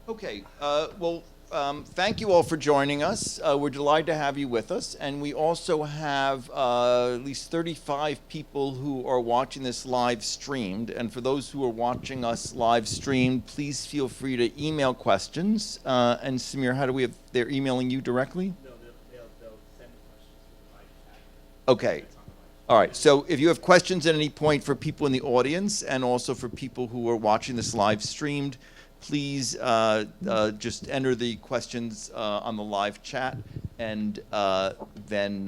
Okay, thank you all for joining us. We're delighted to have you with us, and we also have at least 35 people who are watching this live streamed. And for those who are watching us live streamed, please feel free to email questions. And Samir, how do we have? They're emailing you directly? No, they'll send the questions to the live chat. Okay. All right, so if you have questions at any point for people in the audience and also for people who are watching this live streamed, please just enter the questions on the live chat, and then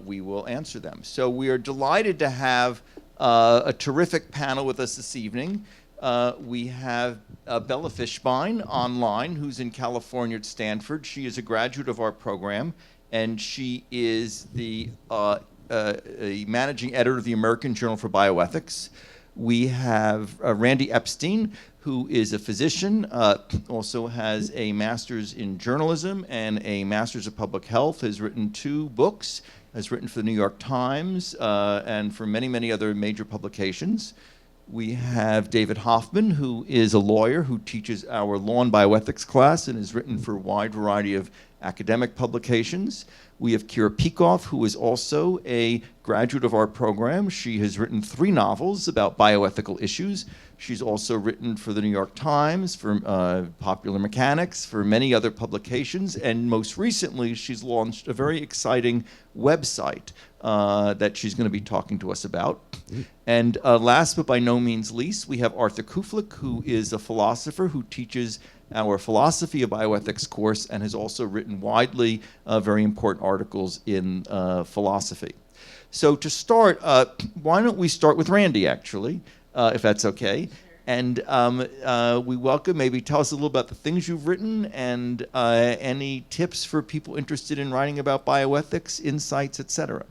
we will answer them. So we are delighted to have a terrific panel with us this evening. We have Bella Fishbein online, who's in California at Stanford. She is a graduate of our program, and she is the a managing editor of the American Journal of Bioethics. We have Randy Epstein, who is a physician, also has a master's in journalism and a master's of public health, has written 2 books, has written for the New York Times and for many, many other major publications. We have David Hoffman, who is a lawyer who teaches our law and bioethics class and has written for a wide variety of academic publications. We have Kyra Peck, who is also a graduate of our program. She has written 3 novels about bioethical issues. She's also written for the New York Times, for Popular Mechanics, for many other publications, and most recently she's launched a very exciting website that she's going to be talking to us about. And last but by no means least, we have Arthur Kuflick, who is a philosopher who teaches our Philosophy of Bioethics course and has also written widely very important articles in philosophy. So to start, why don't we start with Randy, actually, if that's okay. And we welcome, maybe tell us a little about the things you've written and any tips for people interested in writing about bioethics, insights, etc.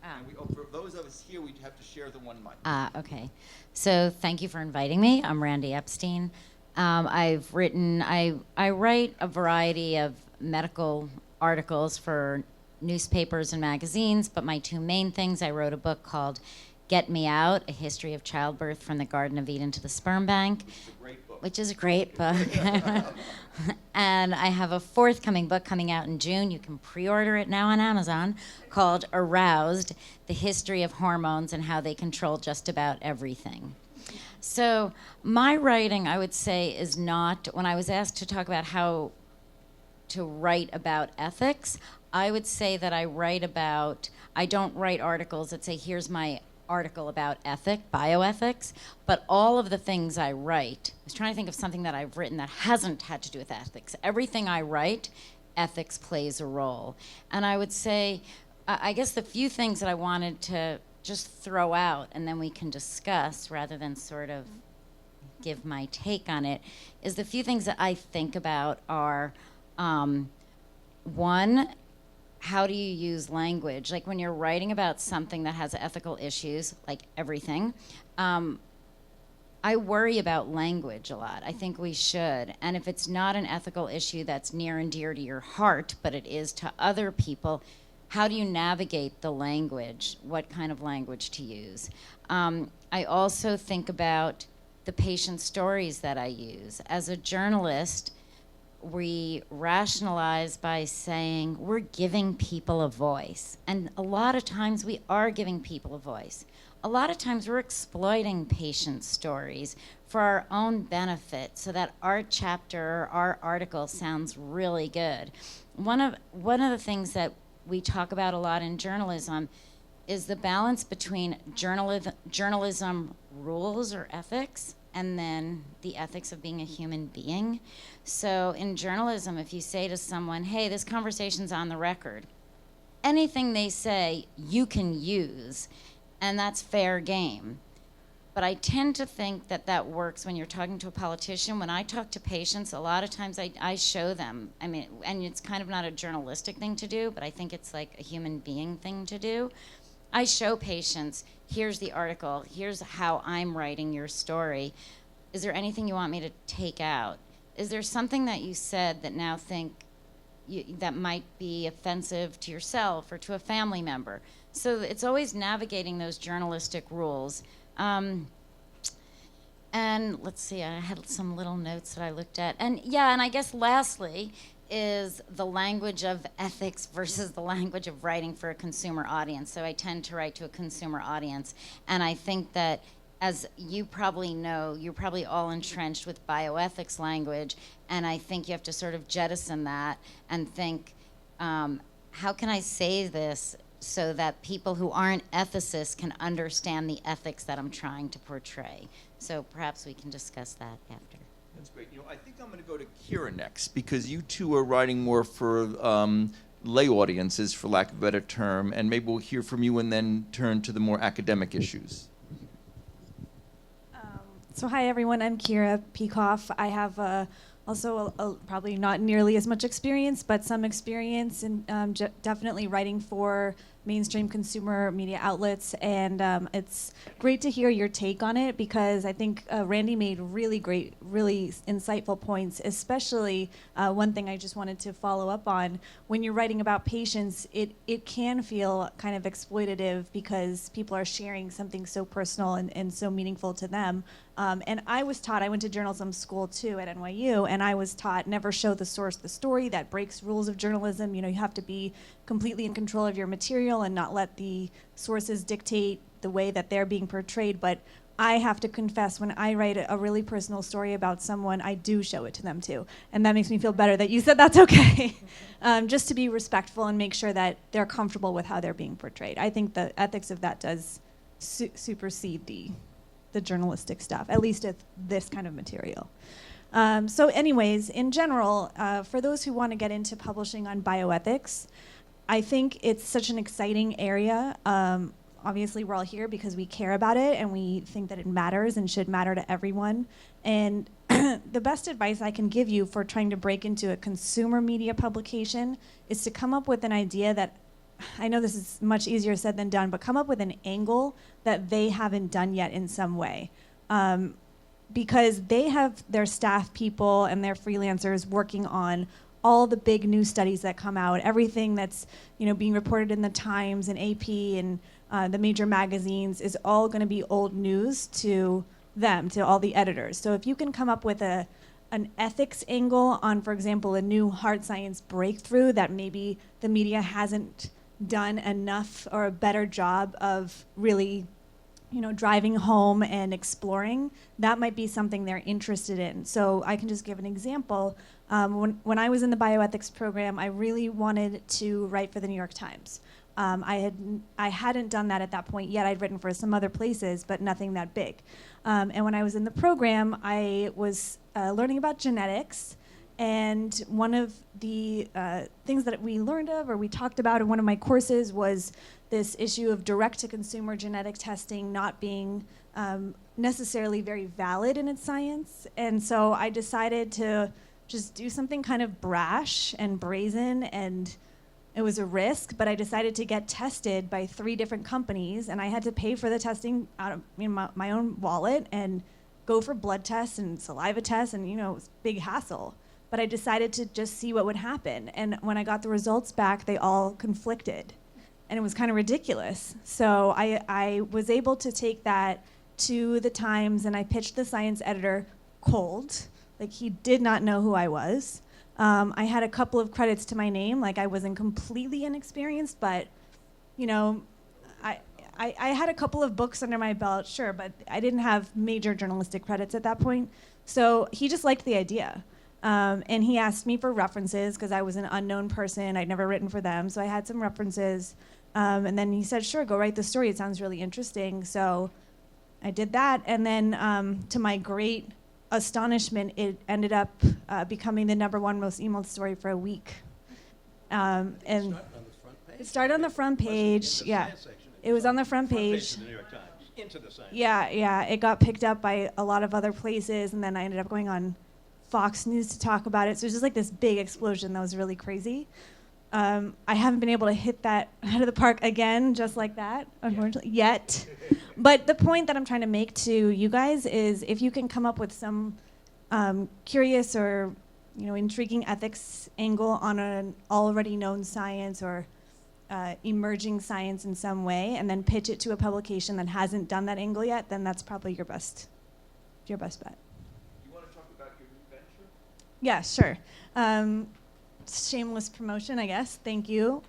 And for those of us here, we have to share the one mic. Okay. So thank you for inviting me. I'm Randy Epstein. I write a variety of medical articles for newspapers and magazines, but my 2 main things, I wrote a book called Get Me Out, A History of Childbirth from the Garden of Eden to the Sperm Bank, which is a great book. And I have a forthcoming book coming out in June. You can pre-order it now on Amazon, called Aroused, The History of Hormones and How They Control Just About Everything. So my writing, I would say, is not, when I was asked to talk about how to write about ethics, I would say that I don't write articles that say, here's my article about bioethics, but all of the things I write, I was trying to think of something that I've written that hasn't had to do with ethics. Everything I write, ethics plays a role. And I would say, I guess the few things that I wanted to just throw out and then we can discuss rather than sort of give my take on it, is the few things that I think about are, 1, how do you use language? Like when you're writing about something that has ethical issues, like everything, I worry about language a lot. I think we should. And if it's not an ethical issue that's near and dear to your heart, but it is to other people, how do you navigate the language? What kind of language to use? I also think about the patient stories that I use. As a journalist, we rationalize by saying we're giving people a voice. And a lot of times we are giving people a voice. A lot of times we're exploiting patient stories for our own benefit so that our chapter or our article sounds really good. One of the things that we talk about a lot in journalism is the balance between journalism rules or ethics and then the ethics of being a human being. So in journalism, if you say to someone, hey, this conversation's on the record, anything they say you can use, and that's fair game. But I tend to think that that works when you're talking to a politician. When I talk to patients, a lot of times I show them, I mean, and it's kind of not a journalistic thing to do, but I think it's like a human being thing to do. I show patients, here's the article, here's how I'm writing your story. Is there anything you want me to take out? Is there something that you said that now think that might be offensive to yourself or to a family member? So it's always navigating those journalistic rules. And let's see, I had some little notes that I looked at. And yeah, and I guess lastly is the language of ethics versus the language of writing for a consumer audience. So I tend to write to a consumer audience. And I think that, as you probably know, you're probably all entrenched with bioethics language. And I think you have to sort of jettison that and think, how can I say this so that people who aren't ethicists can understand the ethics that I'm trying to portray? So perhaps we can discuss that after. That's great. I think I'm going to go to Kyra next, because you two are writing more for lay audiences, for lack of a better term, and maybe we'll hear from you and then turn to the more academic issues. So hi everyone, I'm Kyra Peck. I have also probably not nearly as much experience, but some experience in definitely writing for mainstream consumer media outlets, and it's great to hear your take on it, because I think Randy made really great, really insightful points, especially one thing I just wanted to follow up on. When you're writing about patients, it can feel kind of exploitative because people are sharing something so personal and so meaningful to them. And I was taught, I went to journalism school too at NYU, and I was taught never show the source the story. That breaks rules of journalism. You have to be completely in control of your material and not let the sources dictate the way that they're being portrayed. But I have to confess, when I write a really personal story about someone, I do show it to them too. And that makes me feel better that you said that's okay. Just to be respectful and make sure that they're comfortable with how they're being portrayed. I think the ethics of that does supersede the journalistic stuff, at least at this kind of material. So anyways, in general, for those who want to get into publishing on bioethics, I think it's such an exciting area. Obviously, we're all here because we care about it and we think that it matters and should matter to everyone. And the best advice I can give you for trying to break into a consumer media publication is to come up with an idea that, I know this is much easier said than done, but come up with an angle that they haven't done yet in some way. Because they have their staff people and their freelancers working on all the big news studies that come out, everything that's being reported in the Times and AP and the major magazines is all going to be old news to them, to all the editors. So if you can come up with an ethics angle on, for example, a new hard science breakthrough that maybe the media hasn't done enough or a better job of really driving home and exploring, that might be something they're interested in. So I can just give an example. When I was in the bioethics program, I really wanted to write for the New York Times. I hadn't done that at that point yet. I'd written for some other places, but nothing that big. And when I was in the program, I was learning about genetics. And one of the things that we learned of, or we talked about in one of my courses, was this issue of direct-to-consumer genetic testing not being necessarily very valid in its science. And so I decided to just do something kind of brash and brazen, and it was a risk, but I decided to get tested by 3 different companies, and I had to pay for the testing out of my own wallet and go for blood tests and saliva tests, and it was a big hassle. But I decided to just see what would happen. And when I got the results back, they all conflicted. And it was kind of ridiculous. So I was able to take that to the Times, and I pitched the science editor cold. Like, he did not know who I was. I had a couple of credits to my name, like I wasn't completely inexperienced, but I had a couple of books under my belt, sure, but I didn't have major journalistic credits at that point. So he just liked the idea. And he asked me for references because I was an unknown person. I'd never written for them, so I had some references. And then he said, sure, go write the story. It sounds really interesting. So I did that. And then to my great astonishment, it ended up becoming the #1 most emailed story for a week. And it started on the front page. Yeah, it was on the front page. The New York Times, into the science. Yeah. It got picked up by a lot of other places, and then I ended up going on Fox News to talk about it. So it was just like this big explosion that was really crazy. I haven't been able to hit that out of the park again, just like that, unfortunately, yet. But the point that I'm trying to make to you guys is, if you can come up with some curious or intriguing ethics angle on an already known science or emerging science in some way, and then pitch it to a publication that hasn't done that angle yet, then that's probably your best your best bet. You want to talk about your new venture? Yeah, sure. Shameless promotion, I guess. Thank you.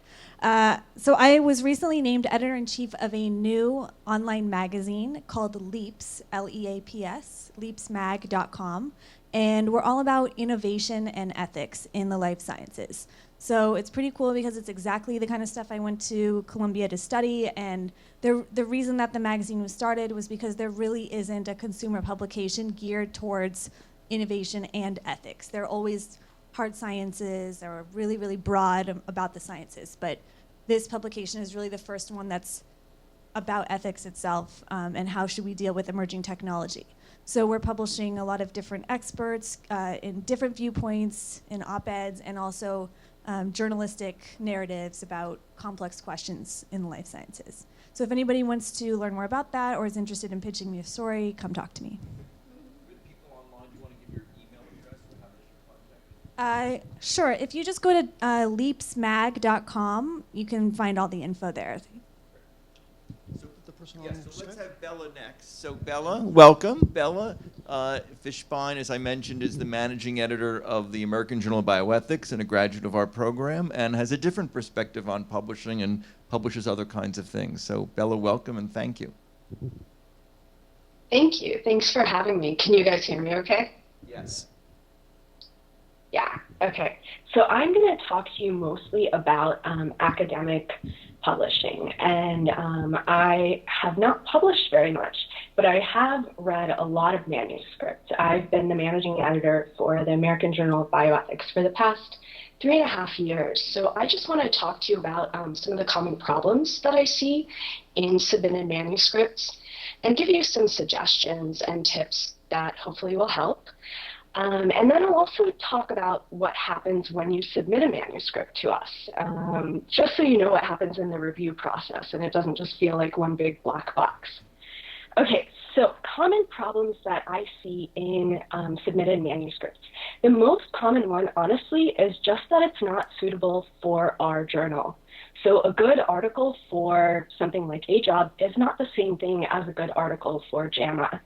So I was recently named editor-in-chief of a new online magazine called Leaps, L-E-A-P-S, leapsmag.com. And we're all about innovation and ethics in the life sciences. So it's pretty cool because it's exactly the kind of stuff I went to Columbia to study. And the reason that the magazine was started was because there really isn't a consumer publication geared towards innovation and ethics. They're always hard sciences or really, really broad about the sciences. But this publication is really the first one that's about ethics itself and how should we deal with emerging technology. So we're publishing a lot of different experts in different viewpoints, in op-eds, and also journalistic narratives about complex questions in the life sciences. So if anybody wants to learn more about that or is interested in pitching me a story, come talk to me. For the people online, do you want to give your email address or how they should contact you? Sure. If you just go to leapsmag.com, you can find all the info there. So put the person Yeah, on so the let's side. have Bella next. So Bella, welcome. Bella Fishbein, as I mentioned, is the managing editor of the American Journal of Bioethics and a graduate of our program and has a different perspective on publishing and publishes other kinds of things. So Bella, welcome and thank you. Thank you. Thanks for having me. Can you guys hear me okay? Yes. Yeah, okay. So I'm going to talk to you mostly about academic publishing. And I have not published very much, but I have read a lot of manuscripts. I've been the managing editor for the American Journal of Bioethics for the past 3.5 years. So I just want to talk to you about some of the common problems that I see in submitted manuscripts and give you some suggestions and tips that hopefully will help. And then I'll also talk about what happens when you submit a manuscript to us, just so you know what happens in the review process and it doesn't just feel like one big black box. Okay, so common problems that I see in submitted manuscripts. The most common one, honestly, is just that it's not suitable for our journal. So a good article for something like A Job is not the same thing as a good article for JAMA.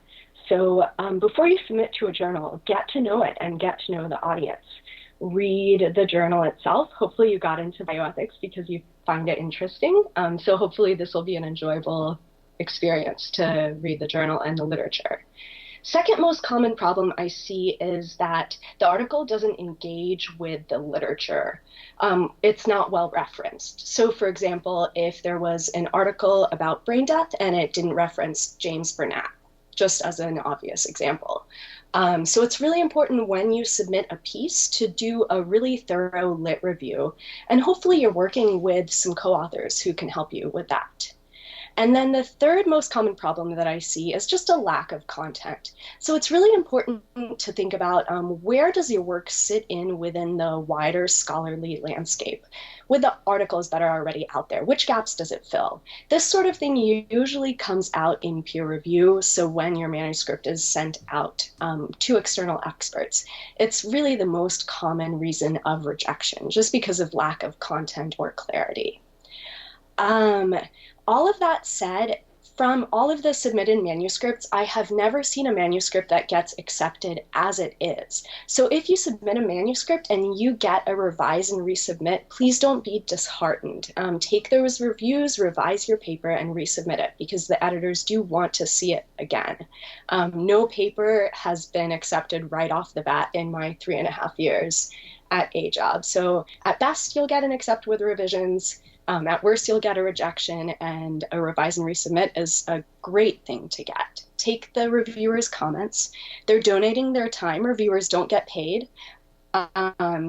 So before you submit to a journal, get to know it and get to know the audience. Read the journal itself. Hopefully you got into bioethics because you find it interesting. So hopefully this will be an enjoyable experience to read the journal and the literature. Second most common problem I see is that the article doesn't engage with the literature. It's not well referenced. So for example, if there was an article about brain death and it didn't reference James Burnett, just as an obvious example. So it's really important when you submit a piece to do a really thorough lit review, and hopefully you're working with some co-authors who can help you with that. And then the third most common problem that I see is just a lack of content. So it's really important to think about where does your work sit in within the wider scholarly landscape with the articles that are already out there? Which gaps does it fill? This sort of thing usually comes out in peer review. So when your manuscript is sent out to external experts, it's really the most common reason of rejection, just because of lack of content or clarity. All of that said, from all of the submitted manuscripts, I have never seen a manuscript that gets accepted as it is. So if you submit a manuscript and you get a revise and resubmit, please don't be disheartened. Take those reviews, revise your paper, and resubmit it because the editors do want to see it again. No paper has been accepted right off the bat in my 3.5 years at A Job. So at best, you'll get an accept with revisions. At worst, you'll get a rejection, and a revise and resubmit is a great thing to get. Take the reviewers' comments. They're donating their time. Reviewers don't get paid.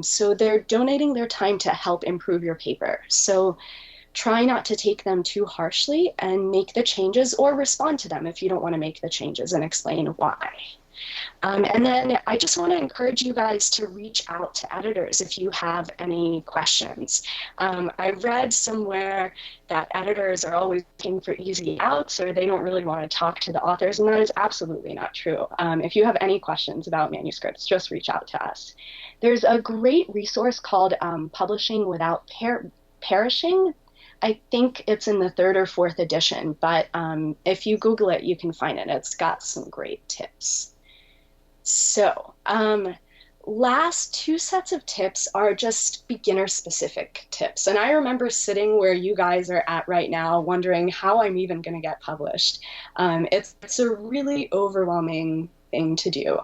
So they're donating their time to help improve your paper. So try not to take them too harshly and make the changes or respond to them if you don't want to make the changes and explain why. And then I just want to encourage you guys to reach out to editors if you have any questions. I read somewhere that editors are always looking for easy outs or they don't really want to talk to the authors, and that is absolutely not true. If you have any questions about manuscripts, just reach out to us. There's a great resource called Publishing Without Perishing. I think it's in the 3rd or 4th edition, but if you Google it, you can find it. It's got some great tips. So, last two sets of tips are just beginner specific tips. And I remember sitting where you guys are at right now, wondering how I'm even going to get published. It's a really overwhelming thing to do.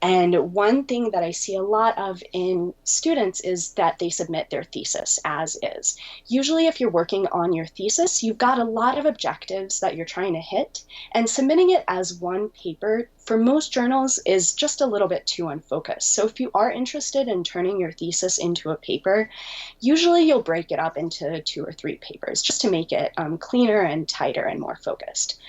And one thing that I see a lot of in students is that they submit their thesis as is. Usually if you're working on your thesis, you've got a lot of objectives that you're trying to hit, and submitting it as one paper for most journals is just a little bit too unfocused. So if you are interested in turning your thesis into a paper, usually you'll break it up into 2 or 3 papers just to make it cleaner and tighter and more focused.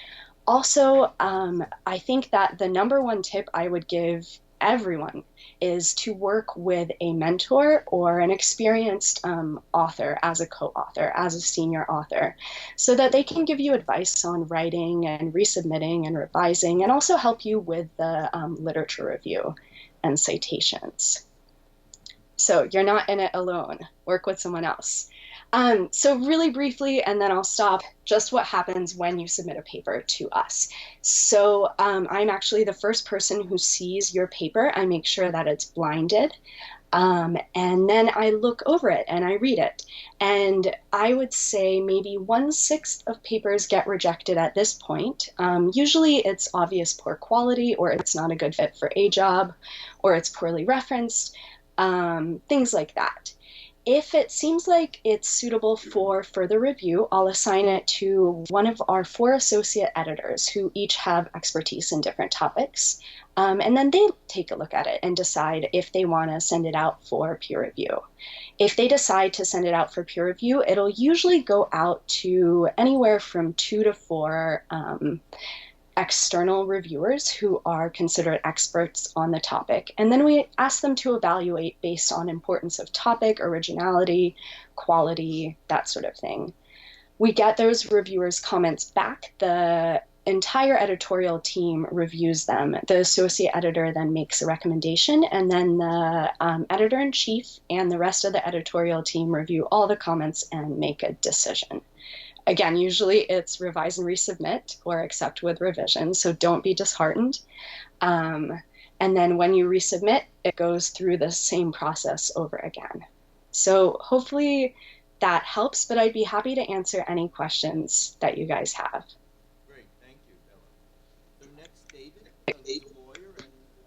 Also, I think that the number one tip I would give everyone is to work with a mentor or an experienced author as a co-author, as a senior author, so that they can give you advice on writing and resubmitting and revising, and also help you with the literature review and citations. So you're not in it alone. Work with someone else. So really briefly, and then I'll stop, just what happens when you submit a paper to us. So I'm actually the first person who sees your paper. I make sure that it's blinded. And then I look over it and I read it. And I would say maybe 1/6 of papers get rejected at this point. Usually it's obvious poor quality, or it's not a good fit for a job, or it's poorly referenced, things like that. If it seems like it's suitable for further review, I'll assign it to one of our 4 associate editors who each have expertise in different topics. And then they take a look at it and decide if they want to send it out for peer review. If they decide to send it out for peer review, it'll usually go out to anywhere from 2 to 4 external reviewers who are considered experts on the topic. And then we ask them to evaluate based on importance of topic, originality, quality, that sort of thing. We get those reviewers' comments back. The entire editorial team reviews them. The associate editor then makes a recommendation, and then the editor-in-chief and the rest of the editorial team review all the comments and make a decision. Again, usually it's revise and resubmit or accept with revision, so don't be disheartened. And then when you resubmit, it goes through the same process over again. So hopefully that helps, but I'd be happy to answer any questions that you guys have. Great, thank you, Bella. So next, David, is a lawyer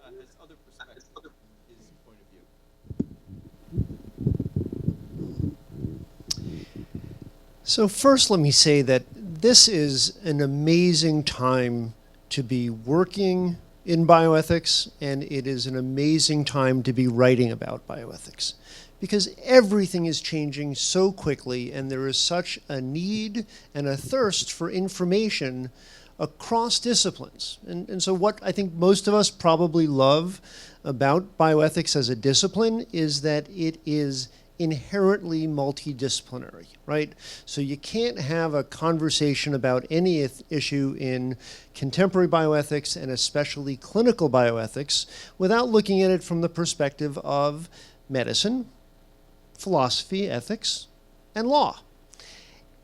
and has other perspectives from his point of view. So first, let me say that this is an amazing time to be working in bioethics, and it is an amazing time to be writing about bioethics, because everything is changing so quickly, and there is such a need and a thirst for information across disciplines. And so what I think most of us probably love about bioethics as a discipline is that it is inherently multidisciplinary, right? So you can't have a conversation about any issue in contemporary bioethics, and especially clinical bioethics, without looking at it from the perspective of medicine, philosophy, ethics, and law.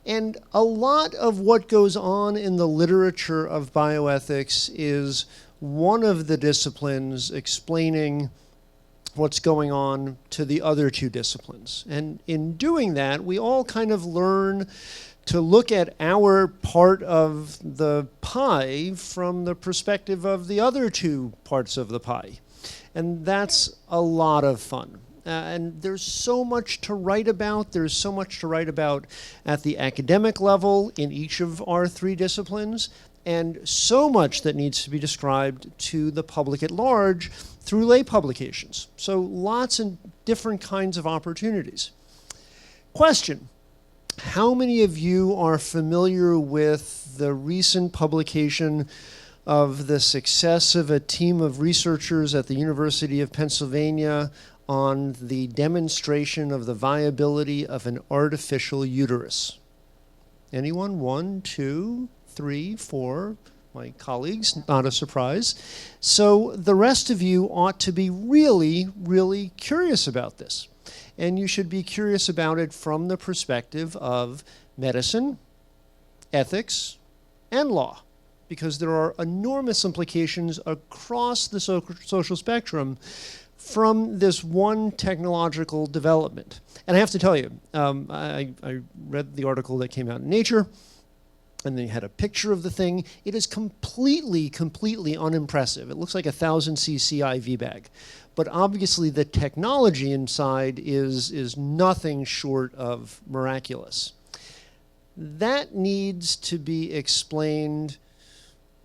And a lot of what goes on in the literature of bioethics is one of the disciplines explaining what's going on to the other 2 disciplines. And in doing that, we all kind of learn to look at our part of the pie from the perspective of the other 2 parts of the pie. And that's a lot of fun. And there's so much to write about. There's so much to write about at the academic level in each of our 3 disciplines, and so much that needs to be described to the public at large through lay publications. So lots and different kinds of opportunities. Question: how many of you are familiar with the recent publication of the success of a team of researchers at the University of Pennsylvania on the demonstration of the viability of an artificial uterus? Anyone? 1, 2, 3, 4. My colleagues, not a surprise. So the rest of you ought to be really, really curious about this. And you should be curious about it from the perspective of medicine, ethics, and law, because there are enormous implications across the social spectrum from this one technological development. And I have to tell you, I read the article that came out in Nature, and they had a picture of the thing. It is completely unimpressive. It looks like a 1,000cc IV bag. But obviously the technology inside is nothing short of miraculous. That needs to be explained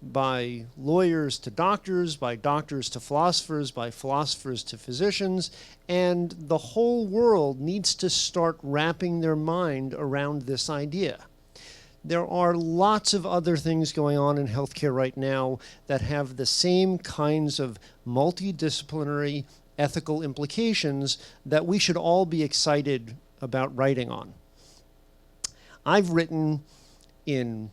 by lawyers to doctors, by doctors to philosophers, by philosophers to physicians, and the whole world needs to start wrapping their mind around this idea. There are lots of other things going on in healthcare right now that have the same kinds of multidisciplinary ethical implications that we should all be excited about writing on. I've written in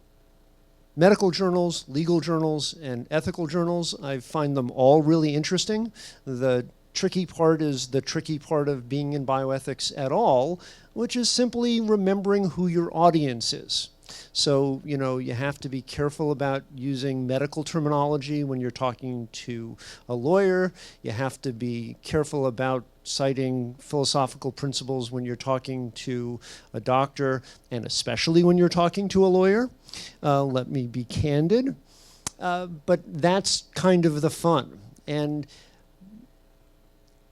medical journals, legal journals, and ethical journals. I find them all really interesting. The tricky part is the tricky part of being in bioethics at all, which is simply remembering who your audience is. So, you know, you have to be careful about using medical terminology when you're talking to a lawyer. You have to be careful about citing philosophical principles when you're talking to a doctor, and especially when you're talking to a lawyer. Let me be candid. But that's kind of the fun. And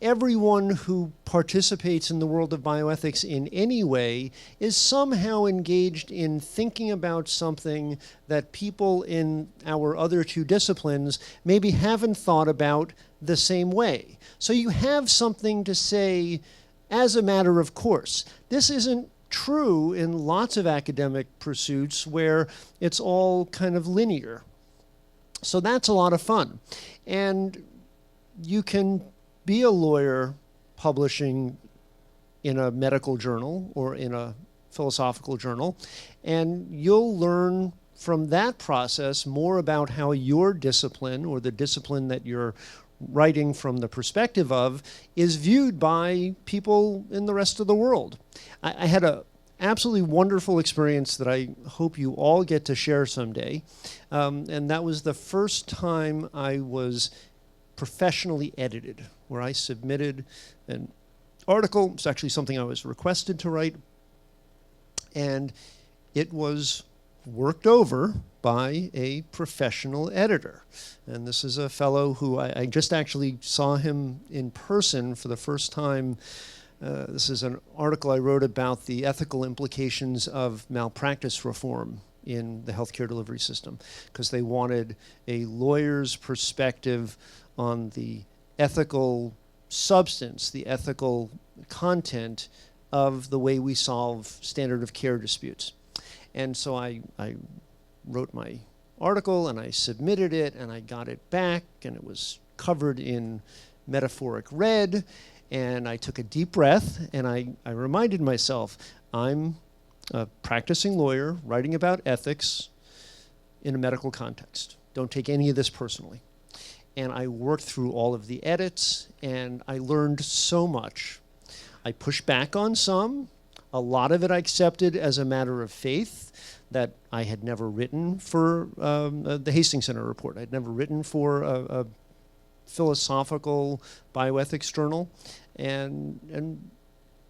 everyone who participates in the world of bioethics in any way is somehow engaged in thinking about something that people in our other two disciplines maybe haven't thought about the same way. So you have something to say as a matter of course. This isn't true in lots of academic pursuits where it's all kind of linear. So that's a lot of fun. And you can be a lawyer publishing in a medical journal or in a philosophical journal, and you'll learn from that process more about how your discipline, or the discipline that you're writing from the perspective of, is viewed by people in the rest of the world. I had an absolutely wonderful experience that I hope you all get to share someday, and that was the first time I was professionally edited, where I submitted an article. It's actually something I was requested to write, and it was worked over by a professional editor. And this is a fellow who I just actually saw him in person for the first time. This is an article I wrote about the ethical implications of malpractice reform in the healthcare delivery system, because they wanted a lawyer's perspective on the ethical substance, the ethical content of the way we solve standard of care disputes. And so I wrote my article and I submitted it and I got it back, and it was covered in metaphoric red, and I took a deep breath and I reminded myself, I'm a practicing lawyer writing about ethics in a medical context. Don't take any of this personally. And I worked through all of the edits, and I learned so much. I pushed back on some. A lot of it I accepted as a matter of faith, that I had never written for the Hastings Center report. I'd never written for a philosophical bioethics journal, and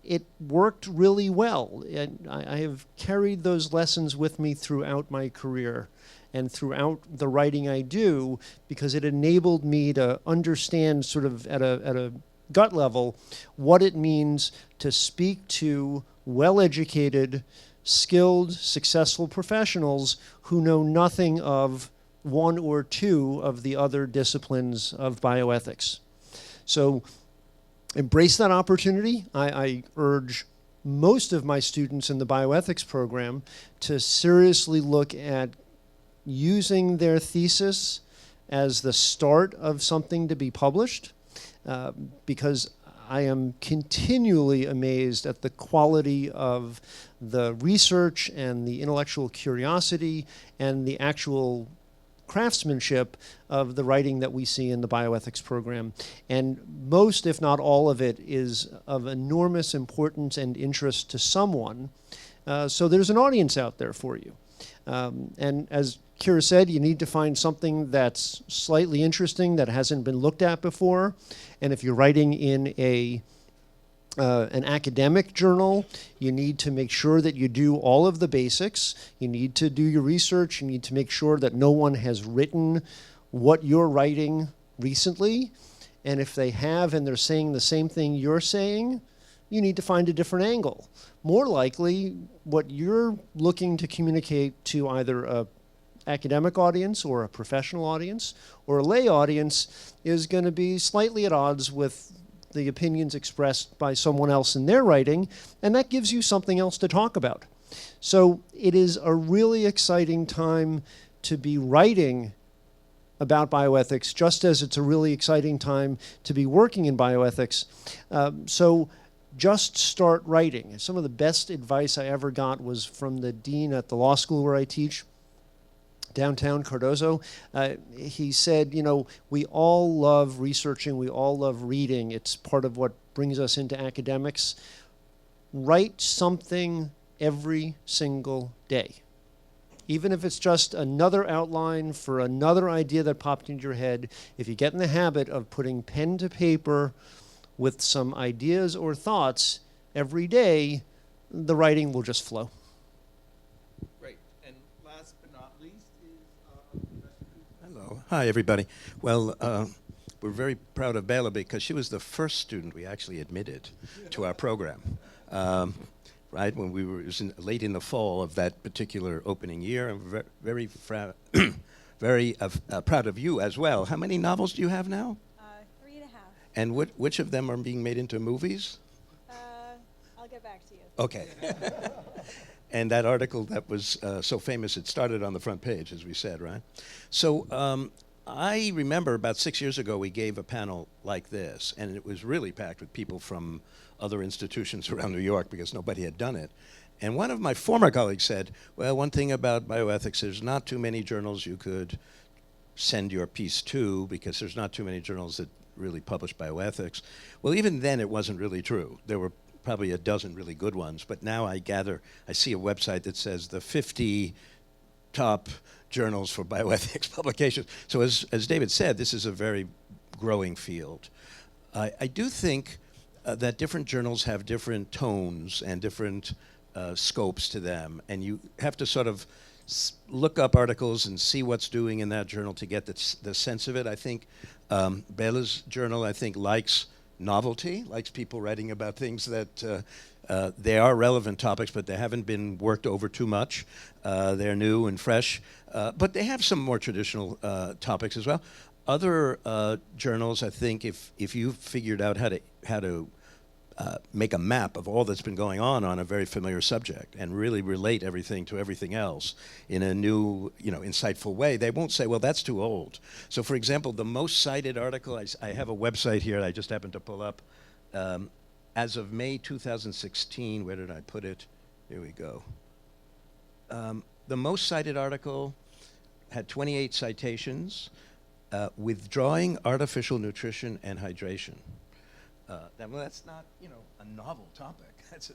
it worked really well. And I have carried those lessons with me throughout my career and throughout the writing I do, because it enabled me to understand sort of at a gut level what it means to speak to well-educated, skilled, successful professionals who know nothing of one or two of the other disciplines of bioethics. So embrace that opportunity. I urge most of my students in the bioethics program to seriously look at using their thesis as the start of something to be published, because I am continually amazed at the quality of the research and the intellectual curiosity and the actual craftsmanship of the writing that we see in the bioethics program. And most, if not all of it, is of enormous importance and interest to someone. So there's an audience out there for you. And as Kyra said, you need to find something that's slightly interesting that hasn't been looked at before. And if you're writing in an academic journal, you need to make sure that you do all of the basics. You need to do your research. You need to make sure that no one has written what you're writing recently. And if they have and they're saying the same thing you're saying, you need to find a different angle. More likely, what you're looking to communicate to either a academic audience or a professional audience or a lay audience is going to be slightly at odds with the opinions expressed by someone else in their writing, and that gives you something else to talk about. So it is a really exciting time to be writing about bioethics, just as it's a really exciting time to be working in bioethics. So just start writing. Some of the best advice I ever got was from the dean at the law school where I teach, downtown Cardozo. He said, you know, we all love researching, we all love reading. It's part of what brings us into academics. Write something every single day. Even if it's just another outline for another idea that popped into your head, if you get in the habit of putting pen to paper with some ideas or thoughts every day, the writing will just flow. Great. And last but not least is Hello. Hi, everybody. Well, we're very proud of Bela because she was the first student we actually admitted to our program. Right, when we were late in the fall of that particular opening year. I'm very proud of you as well. How many novels do you have now? 3.5. And which of them are being made into movies? I'll get back to you. Okay. And that article that was so famous, it started on the front page, as we said, right? So I remember about 6 years ago, we gave a panel like this, and it was really packed with people from other institutions around New York because nobody had done it. And one of my former colleagues said, well, one thing about bioethics, there's not too many journals you could send your piece to because there's not too many journals that really publish bioethics. Well, even then it wasn't really true. There were probably a dozen really good ones, but now I see a website that says the 50 top journals for bioethics publications. So as David said, this is a very growing field. I do think that different journals have different tones and different scopes to them, and you have to sort of look up articles and see what's doing in that journal to get the sense of it. I think Bela's journal, I think, likes novelty, likes people writing about things that they are relevant topics, but they haven't been worked over too much. They're new and fresh, but they have some more traditional topics as well. Other journals, I think, if you've figured out how to make a map of all that's been going on a very familiar subject and really relate everything to everything else in a new, insightful way, they won't say, well, that's too old. So, for example, the most cited article, I have a website here I just happened to pull up. As of May 2016, where did I put it? Here we go. The most cited article had 28 citations, withdrawing artificial nutrition and hydration. That's not, a novel topic. That's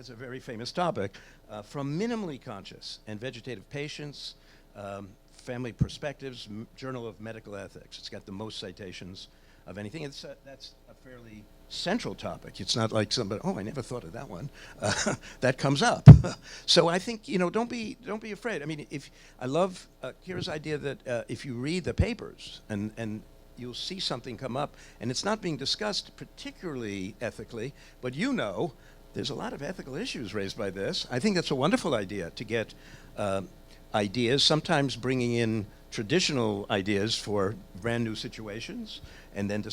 a very famous topic. From Minimally Conscious and Vegetative Patients, Family Perspectives, Journal of Medical Ethics. It's got the most citations of anything. That's a fairly central topic. It's not like somebody, I never thought of that one. That comes up. So I think, don't be afraid. I mean, I love Kyra's idea that if you read the papers and you'll see something come up, and it's not being discussed particularly ethically, but there's a lot of ethical issues raised by this. I think that's a wonderful idea to get ideas, sometimes bringing in traditional ideas for brand new situations, and then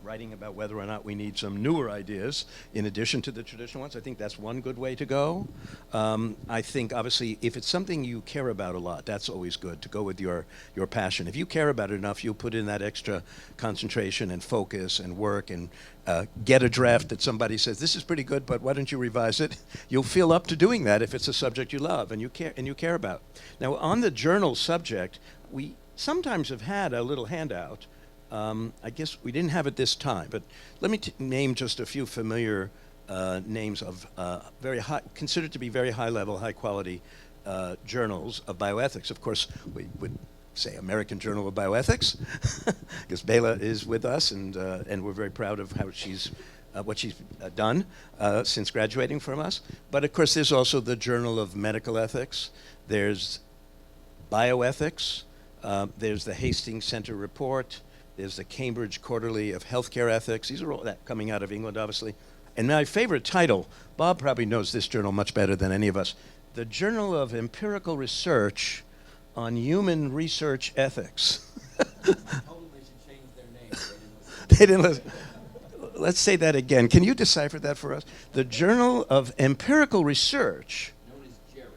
writing about whether or not we need some newer ideas in addition to the traditional ones. I think that's one good way to go. I think, obviously, if it's something you care about a lot, that's always good, to go with your passion. If you care about it enough, you'll put in that extra concentration and focus and work and get a draft that somebody says, this is pretty good, but why don't you revise it? You'll feel up to doing that if it's a subject you love and you care about. Now, on the journal subject, we sometimes have had a little handout. I guess we didn't have it this time, but let me name just a few familiar names of considered to be very high-level, high-quality journals of bioethics. Of course, we would say American Journal of Bioethics, because Bela is with us, and we're very proud of how she's what she's done since graduating from us. But of course, there's also the Journal of Medical Ethics. There's Bioethics. There's the Hastings Center Report. There's the Cambridge Quarterly of Healthcare Ethics. These are all that coming out of England, obviously. And my favorite title, Bob probably knows this journal much better than any of us, the Journal of Empirical Research on Human Research Ethics. Told them they should change their name. They didn't listen. Let's say that again. Can you decipher that for us? The Journal of Empirical Research. Known as Jerry.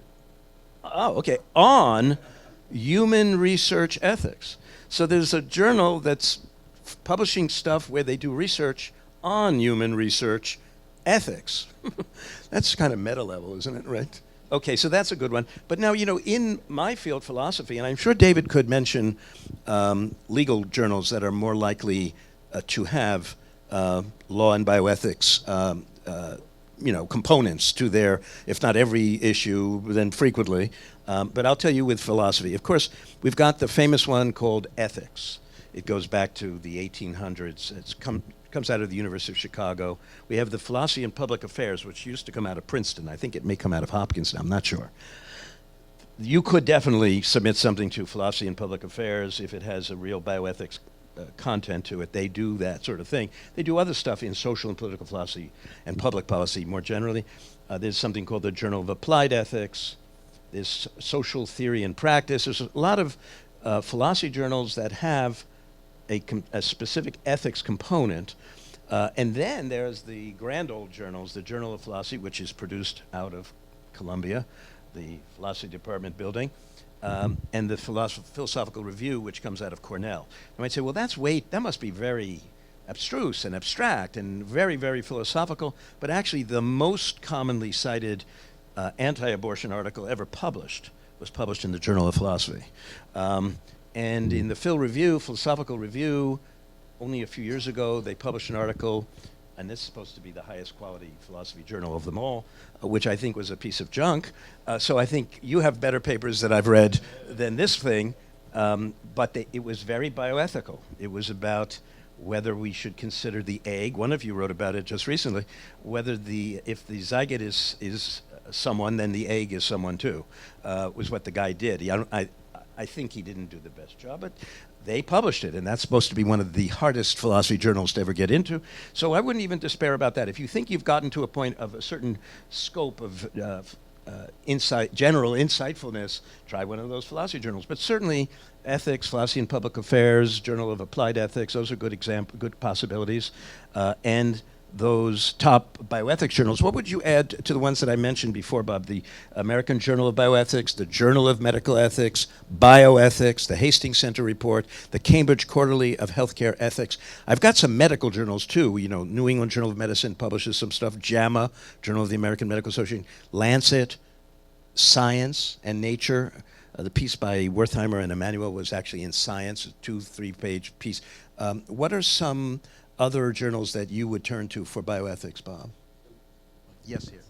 Oh, okay. On Human Research Ethics. So there's a journal that's publishing stuff where they do research on human research ethics. That's kind of meta level, isn't it, right? Okay, so that's a good one. But now, in my field, philosophy, and I'm sure David could mention legal journals that are more likely to have law and bioethics components to their, if not every issue, then frequently. But I'll tell you with philosophy. Of course, we've got the famous one called Ethics. It goes back to the 1800s. It comes out of the University of Chicago. We have the Philosophy and Public Affairs, which used to come out of Princeton. I think it may come out of Hopkins now. I'm not sure. You could definitely submit something to Philosophy and Public Affairs if it has a real bioethics content to it. They do that sort of thing. They do other stuff in social and political philosophy and public policy more generally. There's something called the Journal of Applied Ethics. There's Social Theory and Practice. There's a lot of philosophy journals that have a specific ethics component. And then there's the grand old journals, the Journal of Philosophy, which is produced out of Columbia, the Philosophy Department building, and the Philosophical Review, which comes out of Cornell. You might say, well, that must be very abstruse and abstract and very, very philosophical, but actually the most commonly cited anti-abortion article ever published was published in the Journal of Philosophy. And in the Philosophical Review, only a few years ago, they published an article, and this is supposed to be the highest quality philosophy journal of them all, which I think was a piece of junk. So I think you have better papers that I've read than this thing, but it was very bioethical. It was about whether we should consider the egg, one of you wrote about it just recently, whether if the zygote is someone, then the egg is someone too, was what the guy did. I think he didn't do the best job, but they published it, and that's supposed to be one of the hardest philosophy journals to ever get into. So I wouldn't even despair about that. If you think you've gotten to a point of a certain scope of general insightfulness, try one of those philosophy journals. But certainly Ethics, Philosophy and Public Affairs, Journal of Applied Ethics, those are good possibilities. And those top bioethics journals. What would you add to the ones that I mentioned before, Bob? The American Journal of Bioethics, the Journal of Medical Ethics, Bioethics, the Hastings Center Report, the Cambridge Quarterly of Healthcare Ethics. I've got some medical journals too. New England Journal of Medicine publishes some stuff. JAMA, Journal of the American Medical Association, Lancet, Science and Nature. The piece by Wertheimer and Emanuel was actually in Science, a 2-3-page piece. What are some other journals that you would turn to for bioethics, Bob? Yes, here.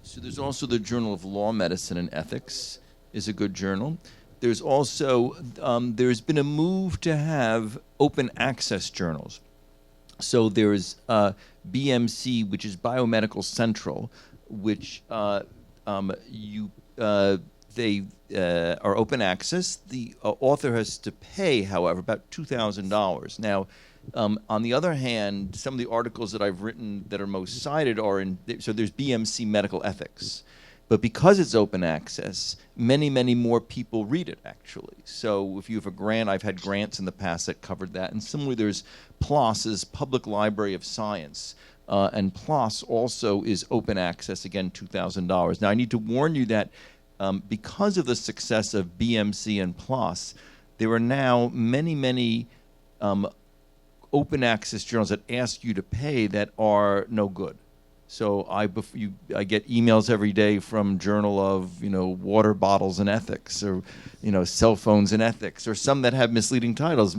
So there's also the Journal of Law, Medicine, and Ethics is a good journal. There's also, there's been a move to have open access journals. So there's BMC, which is Biomedical Central, which they are open access. The author has to pay, however, about $2,000. Now, on the other hand, some of the articles that I've written that are most cited are so there's BMC Medical Ethics. But because it's open access, many, many more people read it, actually. So if you have a grant, I've had grants in the past that covered that. And similarly, there's PLOS's Public Library of Science. And PLOS also is open access, again, $2,000. Now, I need to warn you that because of the success of BMC and PLOS, there are now many, many open access journals that ask you to pay that are no good. So I get emails every day from Journal of Water Bottles and Ethics, or Cell Phones and Ethics, or some that have misleading titles.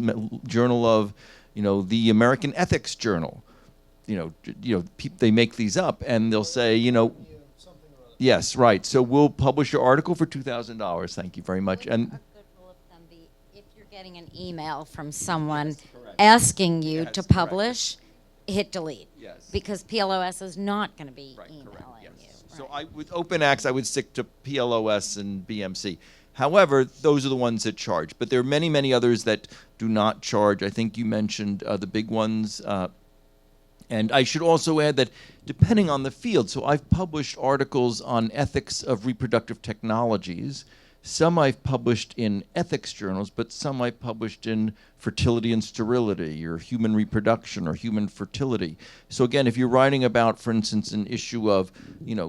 Journal of the American Ethics Journal. They make these up, and they'll say Yes, right. So we'll publish your article for $2,000. Thank you very much. Would And a good rule of thumb be if you're getting an email from someone asking you Yes, to correct. publish, hit delete. Yes. Because PLOS is not going to be Right, emailing correct, yes. you. So Right. with open acts, I would stick to PLOS and BMC. However, those are the ones that charge. But there are many, many others that do not charge. I think you mentioned the big ones. And I should also add that depending on the field, so I've published articles on ethics of reproductive technologies. Some I've published in ethics journals, but some I've published in fertility and sterility or human reproduction or human fertility. So again, if you're writing about, for instance, an issue of,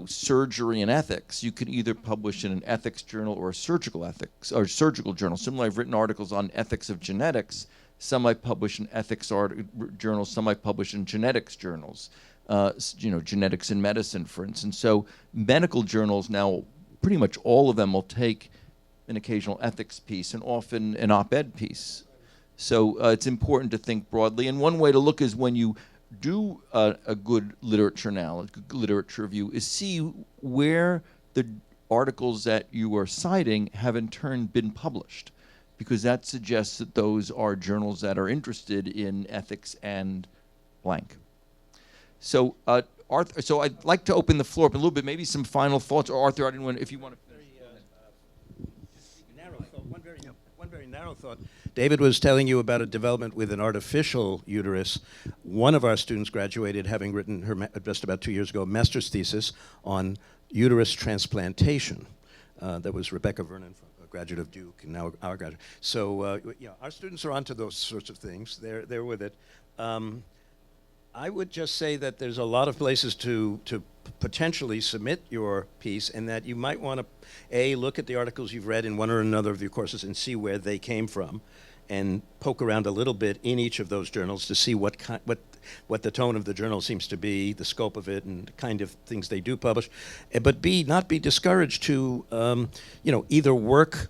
surgery and ethics, you can either publish in an ethics journal or a surgical ethics or surgical journal. Similarly, I've written articles on ethics of genetics. Some I publish in ethics journals, some I publish in genetics journals, genetics in medicine, for instance. So medical journals now, pretty much all of them will take an occasional ethics piece and often an op-ed piece. So it's important to think broadly. And one way to look is when you do a good literature literature review, is see where the articles that you are citing have in turn been published, because that suggests that those are journals that are interested in ethics and blank. So, Arthur, so I'd like to open the floor up a little bit, maybe some final thoughts, or Arthur, I didn't want, if you want to. One very narrow thought. David was telling you about a development with an artificial uterus. One of our students graduated having written her just about 2 years ago a master's thesis on uterus transplantation. That was Rebecca Vernon, a graduate of Duke, and now our graduate. So our students are onto those sorts of things. They're with it. I would just say that there's a lot of places to potentially submit your piece, and that you might want to, look at the articles you've read in one or another of your courses and see where they came from, and poke around a little bit in each of those journals to see what the tone of the journal seems to be, the scope of it, and the kind of things they do publish. But not be discouraged to, either work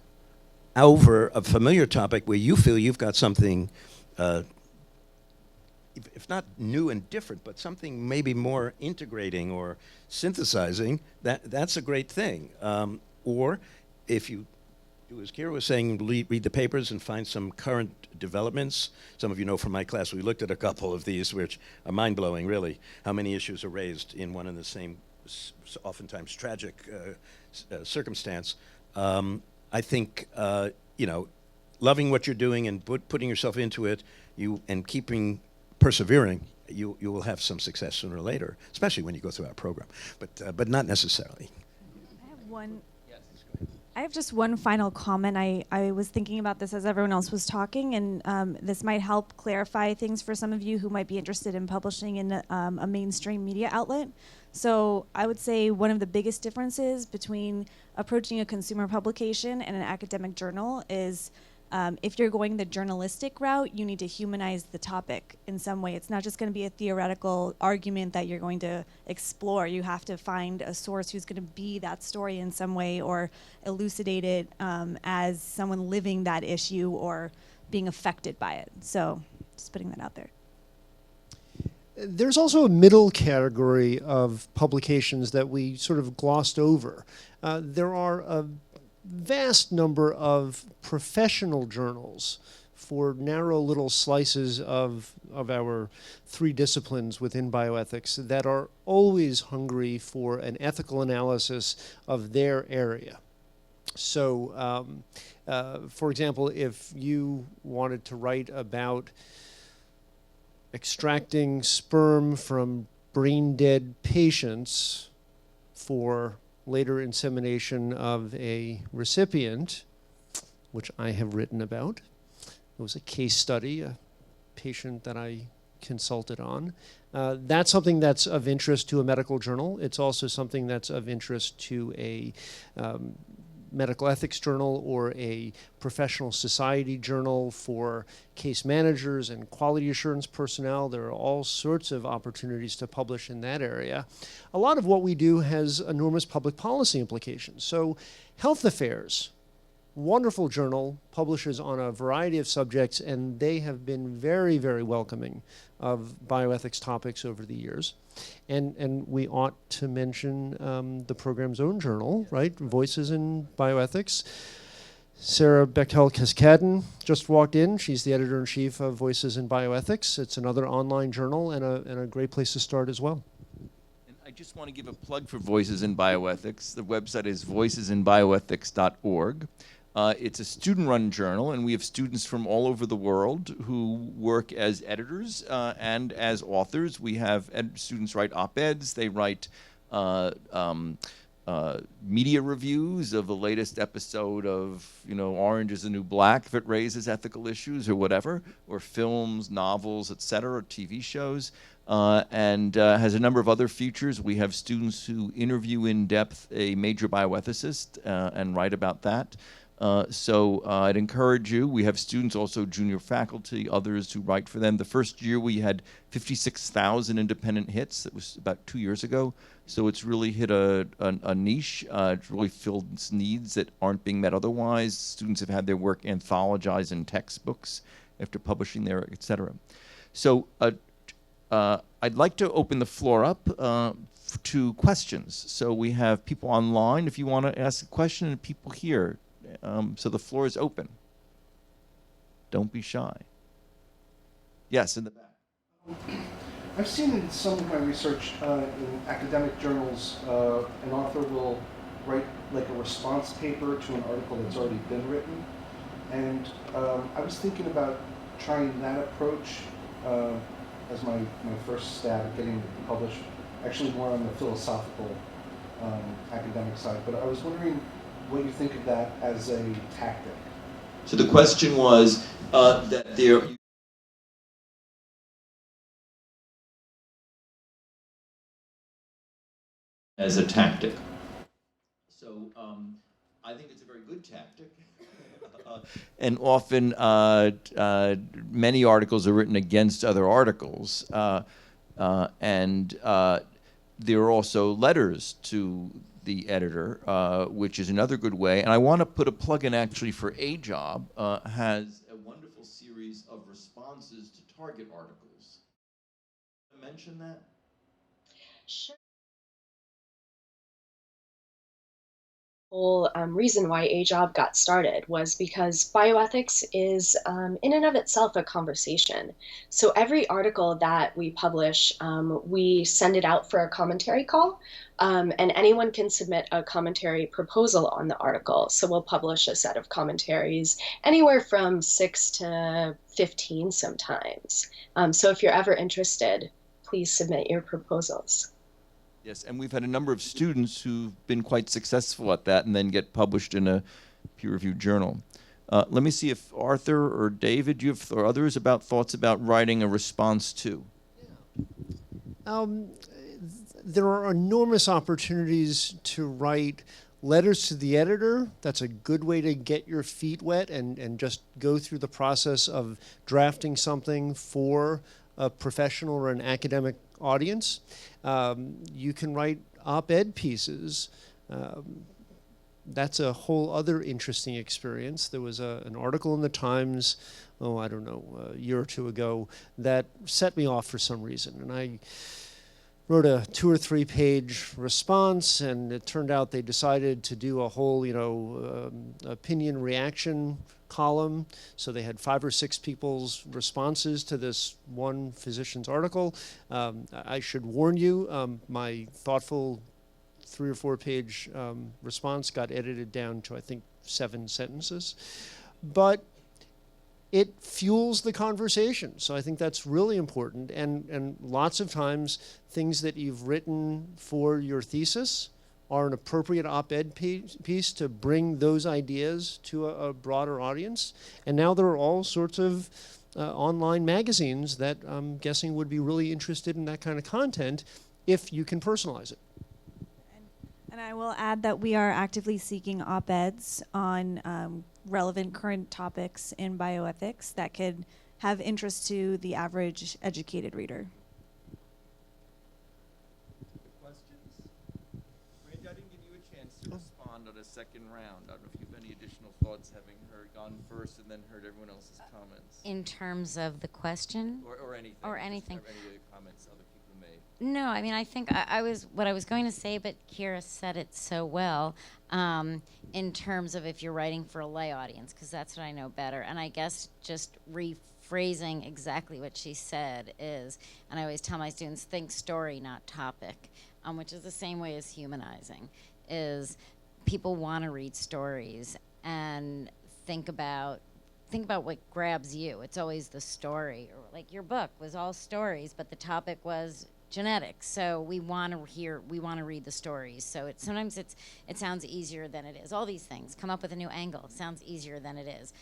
over a familiar topic where you feel you've got something, if not new and different, but something maybe more integrating or synthesizing. That's a great thing. Or if you do as Kyra was saying, read the papers and find some current developments. Some of you know from my class, we looked at a couple of these, which are mind-blowing, really, how many issues are raised in one and the same, oftentimes tragic circumstance. I think, loving what you're doing and putting yourself into it, and persevering, you will have some success sooner or later, especially when you go through our program, but not necessarily. I have just one final comment. I was thinking about this as everyone else was talking, and this might help clarify things for some of you who might be interested in publishing in a mainstream media outlet. So I would say one of the biggest differences between approaching a consumer publication and an academic journal is if you're going the journalistic route, you need to humanize the topic in some way. It's not just going to be a theoretical argument that you're going to explore. You have to find a source who's going to be that story in some way, or elucidate it as someone living that issue or being affected by it. So just putting that out there. There's also a middle category of publications that we sort of glossed over. There are a vast number of professional journals for narrow little slices of our three disciplines within bioethics that are always hungry for an ethical analysis of their area. So, for example, if you wanted to write about extracting sperm from brain-dead patients for later insemination of a recipient, which I have written about. It was a case study, a patient that I consulted on. That's something that's of interest to a medical journal. It's also something that's of interest to a medical ethics journal or a professional society journal for case managers and quality assurance personnel. There are all sorts of opportunities to publish in that area. A lot of what we do has enormous public policy implications. So health affairs wonderful journal, publishes on a variety of subjects, and they have been very, very welcoming of bioethics topics over the years. And we ought to mention the program's own journal, right? Voices in Bioethics. Sarah Bechtel-Cascadden just walked in. She's the editor-in-chief of Voices in Bioethics. It's another online journal and a great place to start as well. And I just want to give a plug for Voices in Bioethics. The website is voicesinbioethics.org. It's a student-run journal, and we have students from all over the world who work as editors and as authors. We have students write op-eds. They write media reviews of the latest episode of, Orange is the New Black, if it raises ethical issues or whatever, or films, novels, etc., TV shows, and has a number of other features. We have students who interview in depth a major bioethicist and write about that. So I'd encourage you. We have students, also junior faculty, others who write for them. The first year we had 56,000 independent hits. That was about 2 years ago. So it's really hit a niche. It's really filled needs that aren't being met otherwise. Students have had their work anthologized in textbooks after publishing there, et cetera. So I'd like to open the floor up to questions. So we have people online if you want to ask a question, and people here. So the floor is open. Don't be shy. Yes, in the back. I've seen in some of my research in academic journals, an author will write like a response paper to an article that's already been written. And I was thinking about trying that approach as my first stab at getting it published, actually more on the philosophical academic side. But I was wondering what you think of that as a tactic. So the question was that there... as a tactic. So I think it's a very good tactic. And often many articles are written against other articles. And there are also letters to the editor, which is another good way. And I want to put a plug-in actually for A Job, has a wonderful series of responses to target articles. Mention that? Sure. Whole reason why A-Job got started was because bioethics is in and of itself a conversation. So every article that we publish, we send it out for a commentary call, and anyone can submit a commentary proposal on the article. So we'll publish a set of commentaries, anywhere from 6 to 15 sometimes. So if you're ever interested, please submit your proposals. Yes, and we've had a number of students who've been quite successful at that and then get published in a peer-reviewed journal. Let me see if Arthur or David, or others thoughts about writing a response to. There are enormous opportunities to write letters to the editor. That's a good way to get your feet wet and just go through the process of drafting something for a professional or an academic audience. You can write op-ed pieces. That's a whole other interesting experience. There was an article in the Times, I don't know, a year or two ago that set me off for some reason. And I wrote a 2 or 3 page response, and it turned out they decided to do a whole, opinion reaction column. So they had 5 or 6 people's responses to this one physician's article. I should warn you, my thoughtful 3 or 4 page response got edited down to, I think, 7 sentences. But it fuels the conversation. So I think that's really important. And lots of times, things that you've written for your thesis are an appropriate op-ed piece to bring those ideas to a broader audience. And now there are all sorts of online magazines that I'm guessing would be really interested in that kind of content if you can personalize it. And I will add that we are actively seeking op-eds on relevant current topics in bioethics that could have interest to the average educated reader. Questions? Randy, I didn't give you a chance to respond on a second round. I don't know if you have any additional thoughts, having gone first and then heard everyone else's comments. In terms of the question? Or anything. Or just anything. Any other comments other people made. No, I mean, I think what I was going to say, but Kyra said it so well, in terms of if you're writing for a lay audience, because that's what I know better. And I guess just rephrasing exactly what she said is, and I always tell my students, think story, not topic, which is the same way as humanizing, is people want to read stories and think about what grabs you. It's always the story. Or like your book was all stories, but the topic was genetics. So we want to read the stories. So sometimes it sounds easier than it is. All these things come up with a new angle. It sounds easier than it is.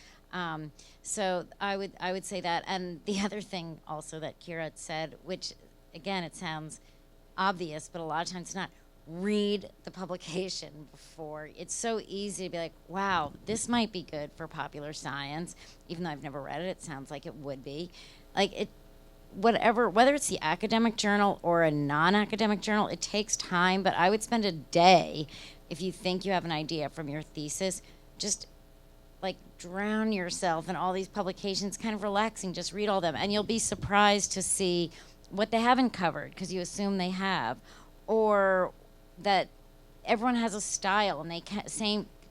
So I would say that. And the other thing also that Kyra had said, which again, it sounds obvious, but a lot of times it's not. Read the publication before. It's so easy to be like, wow, this might be good for popular science. Even though I've never read it, it sounds like it would be. Like whether it's the academic journal or a non-academic journal, it takes time, but I would spend a day, if you think you have an idea from your thesis, just like drown yourself in all these publications, kind of relaxing, just read all of them. And you'll be surprised to see what they haven't covered, because you assume they have, or that everyone has a style and they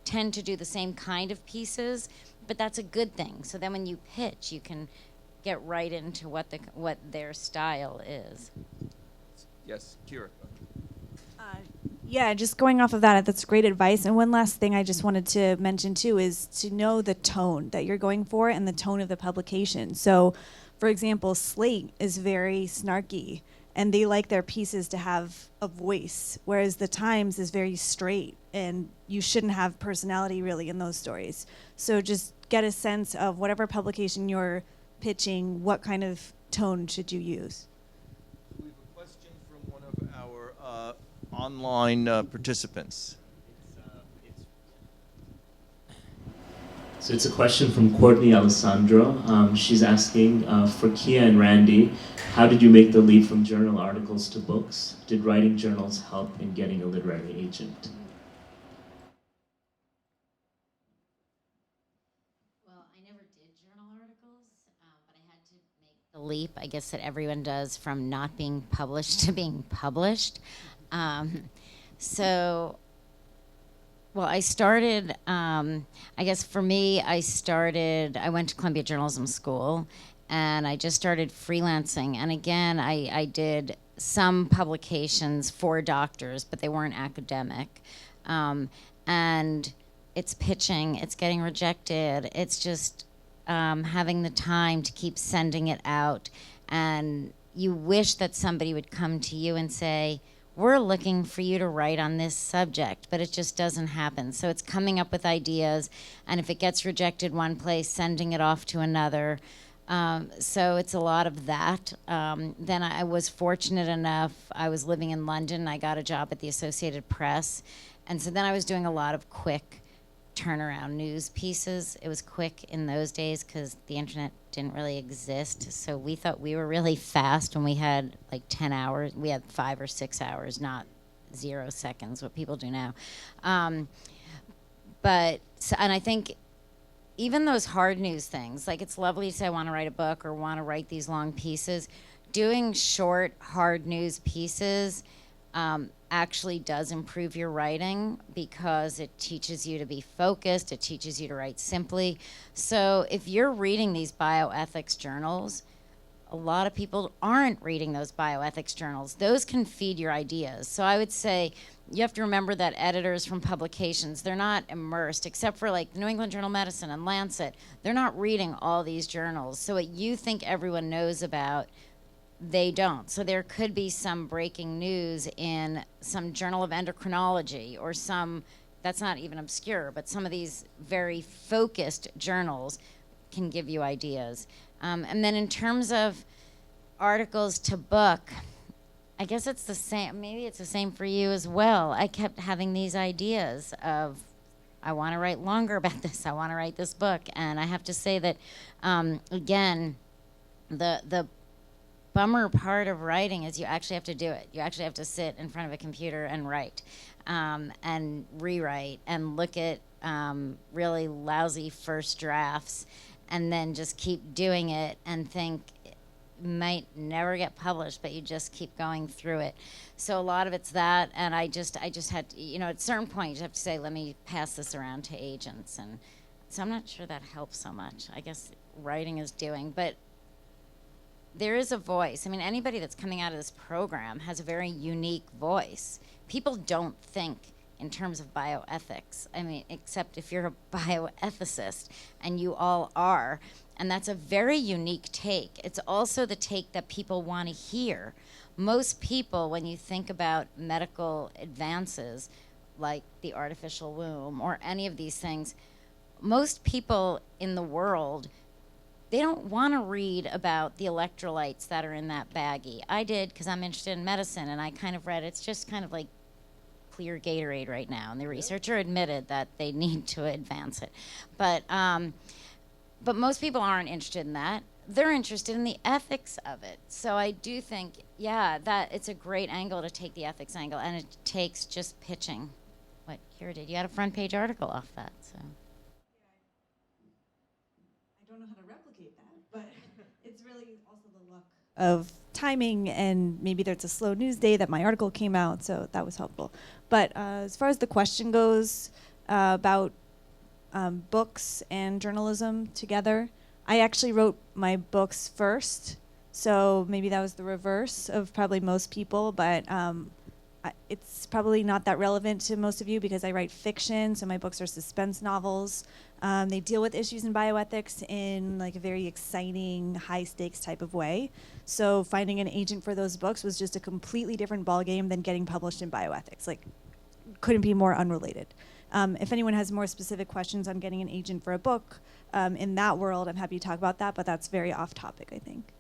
tend to do the same kind of pieces, but that's a good thing. So then when you pitch, you can get right into what their style is. Yes, Kyra. Yeah, just going off of that, that's great advice. And one last thing I just wanted to mention too is to know the tone that you're going for and the tone of the publication. So, for example, Slate is very snarky, and they like their pieces to have a voice, whereas the Times is very straight, and you shouldn't have personality really in those stories. So just get a sense of whatever publication you're pitching, what kind of tone should you use? We have a question from one of our online participants. So it's a question from Courtney Alessandro. She's asking, for Kia and Randy, how did you make the leap from journal articles to books? Did writing journals help in getting a literary agent? Well, I never did journal articles, but I had to make the leap, I guess, that everyone does from not being published to being published. Well, I started, I guess for me, I went to Columbia Journalism School, and I just started freelancing. And again, I did some publications for doctors, but they weren't academic. And it's pitching, it's getting rejected, it's just having the time to keep sending it out. And you wish that somebody would come to you and say, we're looking for you to write on this subject, but it just doesn't happen. So it's coming up with ideas, and if it gets rejected one place, sending it off to another. So it's a lot of that. Then I was fortunate enough, I was living in London, I got a job at the Associated Press, and so then I was doing a lot of quick turnaround news pieces. It was quick in those days because the internet didn't really exist, so we thought we were really fast when we had like 10 hours. We had 5 or 6 hours, not 0 seconds, what people do now. And I think even those hard news things, like it's lovely to say I want to write a book or want to write these long pieces. Doing short, hard news pieces actually does improve your writing because it teaches you to be focused, it teaches you to write simply. So if you're reading these bioethics journals, a lot of people aren't reading those bioethics journals. Those can feed your ideas. So I would say you have to remember that editors from publications, they're not immersed, except for like the New England Journal of Medicine and Lancet. They're not reading all these journals. So what you think everyone knows about, they don't. So there could be some breaking news in some Journal of Endocrinology or some, that's not even obscure, but some of these very focused journals can give you ideas. And then in terms of articles to book, I guess it's the same, maybe it's the same for you as well. I kept having these ideas of, I want to write longer about this, I want to write this book. And I have to say that, again, the bummer part of writing is you actually have to do it. You actually have to sit in front of a computer and write, and rewrite, and look at really lousy first drafts, and then just keep doing it and think it might never get published, but you just keep going through it. So a lot of it's that, and I just had to, at a certain point you have to say, let me pass this around to agents, and so I'm not sure that helps so much. I guess writing is doing, but there is a voice. I mean, anybody that's coming out of this program has a very unique voice. People don't think in terms of bioethics. I mean, except if you're a bioethicist, and you all are. And that's a very unique take. It's also the take that people want to hear. Most people, when you think about medical advances, like the artificial womb or any of these things, most people in the world, they don't want to read about the electrolytes that are in that baggie. I did, because I'm interested in medicine, and I kind of read, it's just kind of like clear Gatorade right now, and the researcher admitted that they need to advance it. But most people aren't interested in that. They're interested in the ethics of it. So I do think, that it's a great angle to take, the ethics angle, and it takes just pitching. What Kyra did, you had a front page article off that, so. I don't know how to replicate that, but it's really also the luck of timing, and maybe there's a slow news day that my article came out, so that was helpful. But as far as the question goes about books and journalism together, I actually wrote my books first, so maybe that was the reverse of probably most people, but it's probably not that relevant to most of you because I write fiction, so my books are suspense novels. They deal with issues in bioethics in like a very exciting, high-stakes type of way. So finding an agent for those books was just a completely different ballgame than getting published in bioethics. Like, couldn't be more unrelated. If anyone has more specific questions on getting an agent for a book in that world, I'm happy to talk about that, but that's very off-topic, I think.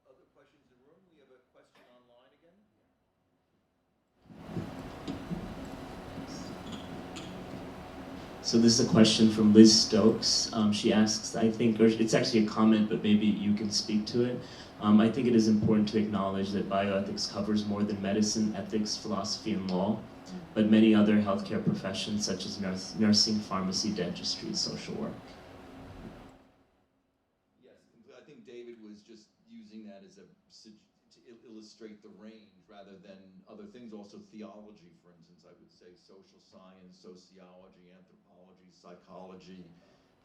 Other questions in the room? We have a question online again. So this is a question from Liz Stokes. She asks, I think, or it's actually a comment, but maybe you can speak to it. I think it is important to acknowledge that bioethics covers more than medicine, ethics, philosophy, and law, but many other healthcare professions such as nursing, pharmacy, dentistry, social work. Yes, I think David was just using that as to illustrate the range rather than other things. Also theology, for instance, I would say social science, sociology, anthropology, psychology,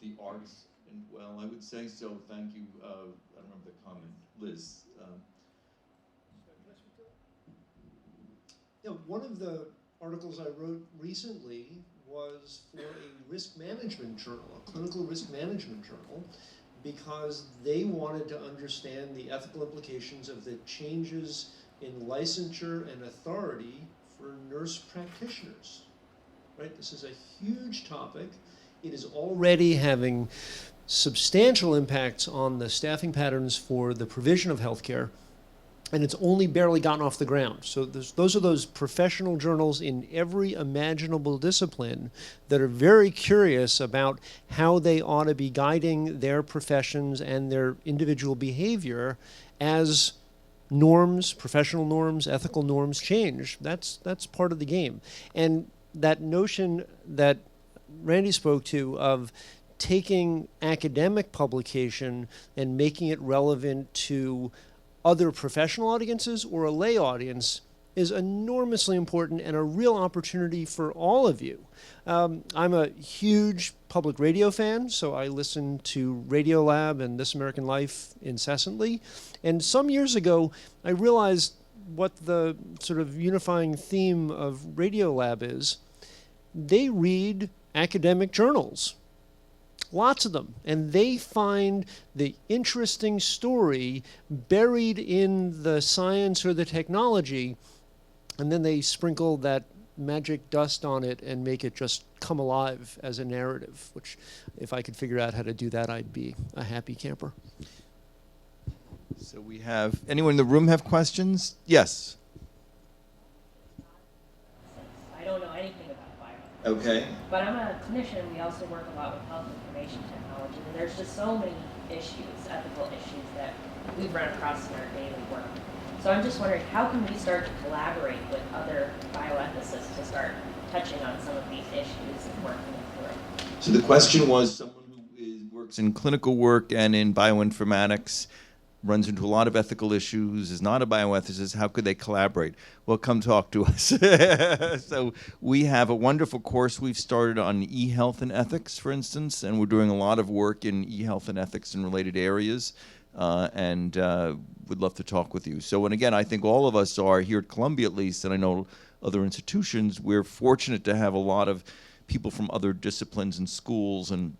the arts, and well, I would say so. Thank you. I don't remember the comment, Liz. Yeah, one of the articles I wrote recently was for a risk management journal, a clinical risk management journal, because they wanted to understand the ethical implications of the changes in licensure and authority for nurse practitioners. Right? This is a huge topic. It is already having substantial impacts on the staffing patterns for the provision of healthcare, and it's only barely gotten off the ground. So those are those professional journals in every imaginable discipline that are very curious about how they ought to be guiding their professions and their individual behavior as norms, professional norms, ethical norms change. That's part of the game. And that notion that Randy spoke to of taking academic publication and making it relevant to other professional audiences or a lay audience is enormously important and a real opportunity for all of you. I'm a huge public radio fan, so I listen to Radiolab and This American Life incessantly. And some years ago, I realized what the sort of unifying theme of Radiolab is. They read academic journals. Lots of them. And they find the interesting story buried in the science or the technology, and then they sprinkle that magic dust on it and make it just come alive as a narrative, which if I could figure out how to do that, I'd be a happy camper. So we have, anyone in the room have questions? Yes. I don't know anything about bioethics. Okay. But I'm a clinician. We also work a lot with health information technology. And there's just so many issues, ethical issues that we've run across in our daily work. So I'm just wondering, how can we start to collaborate with other bioethicists to start touching on some of these issues and working them through? So the question was, someone who works in clinical work and in bioinformatics runs into a lot of ethical issues, is not a bioethicist, how could they collaborate? Well, come talk to us. So we have a wonderful course we've started on e-health and ethics, for instance, and we're doing a lot of work in e-health and ethics in related areas, and would love to talk with you. So, and again, I think all of us are, here at Columbia at least, and I know other institutions, we're fortunate to have a lot of people from other disciplines and schools and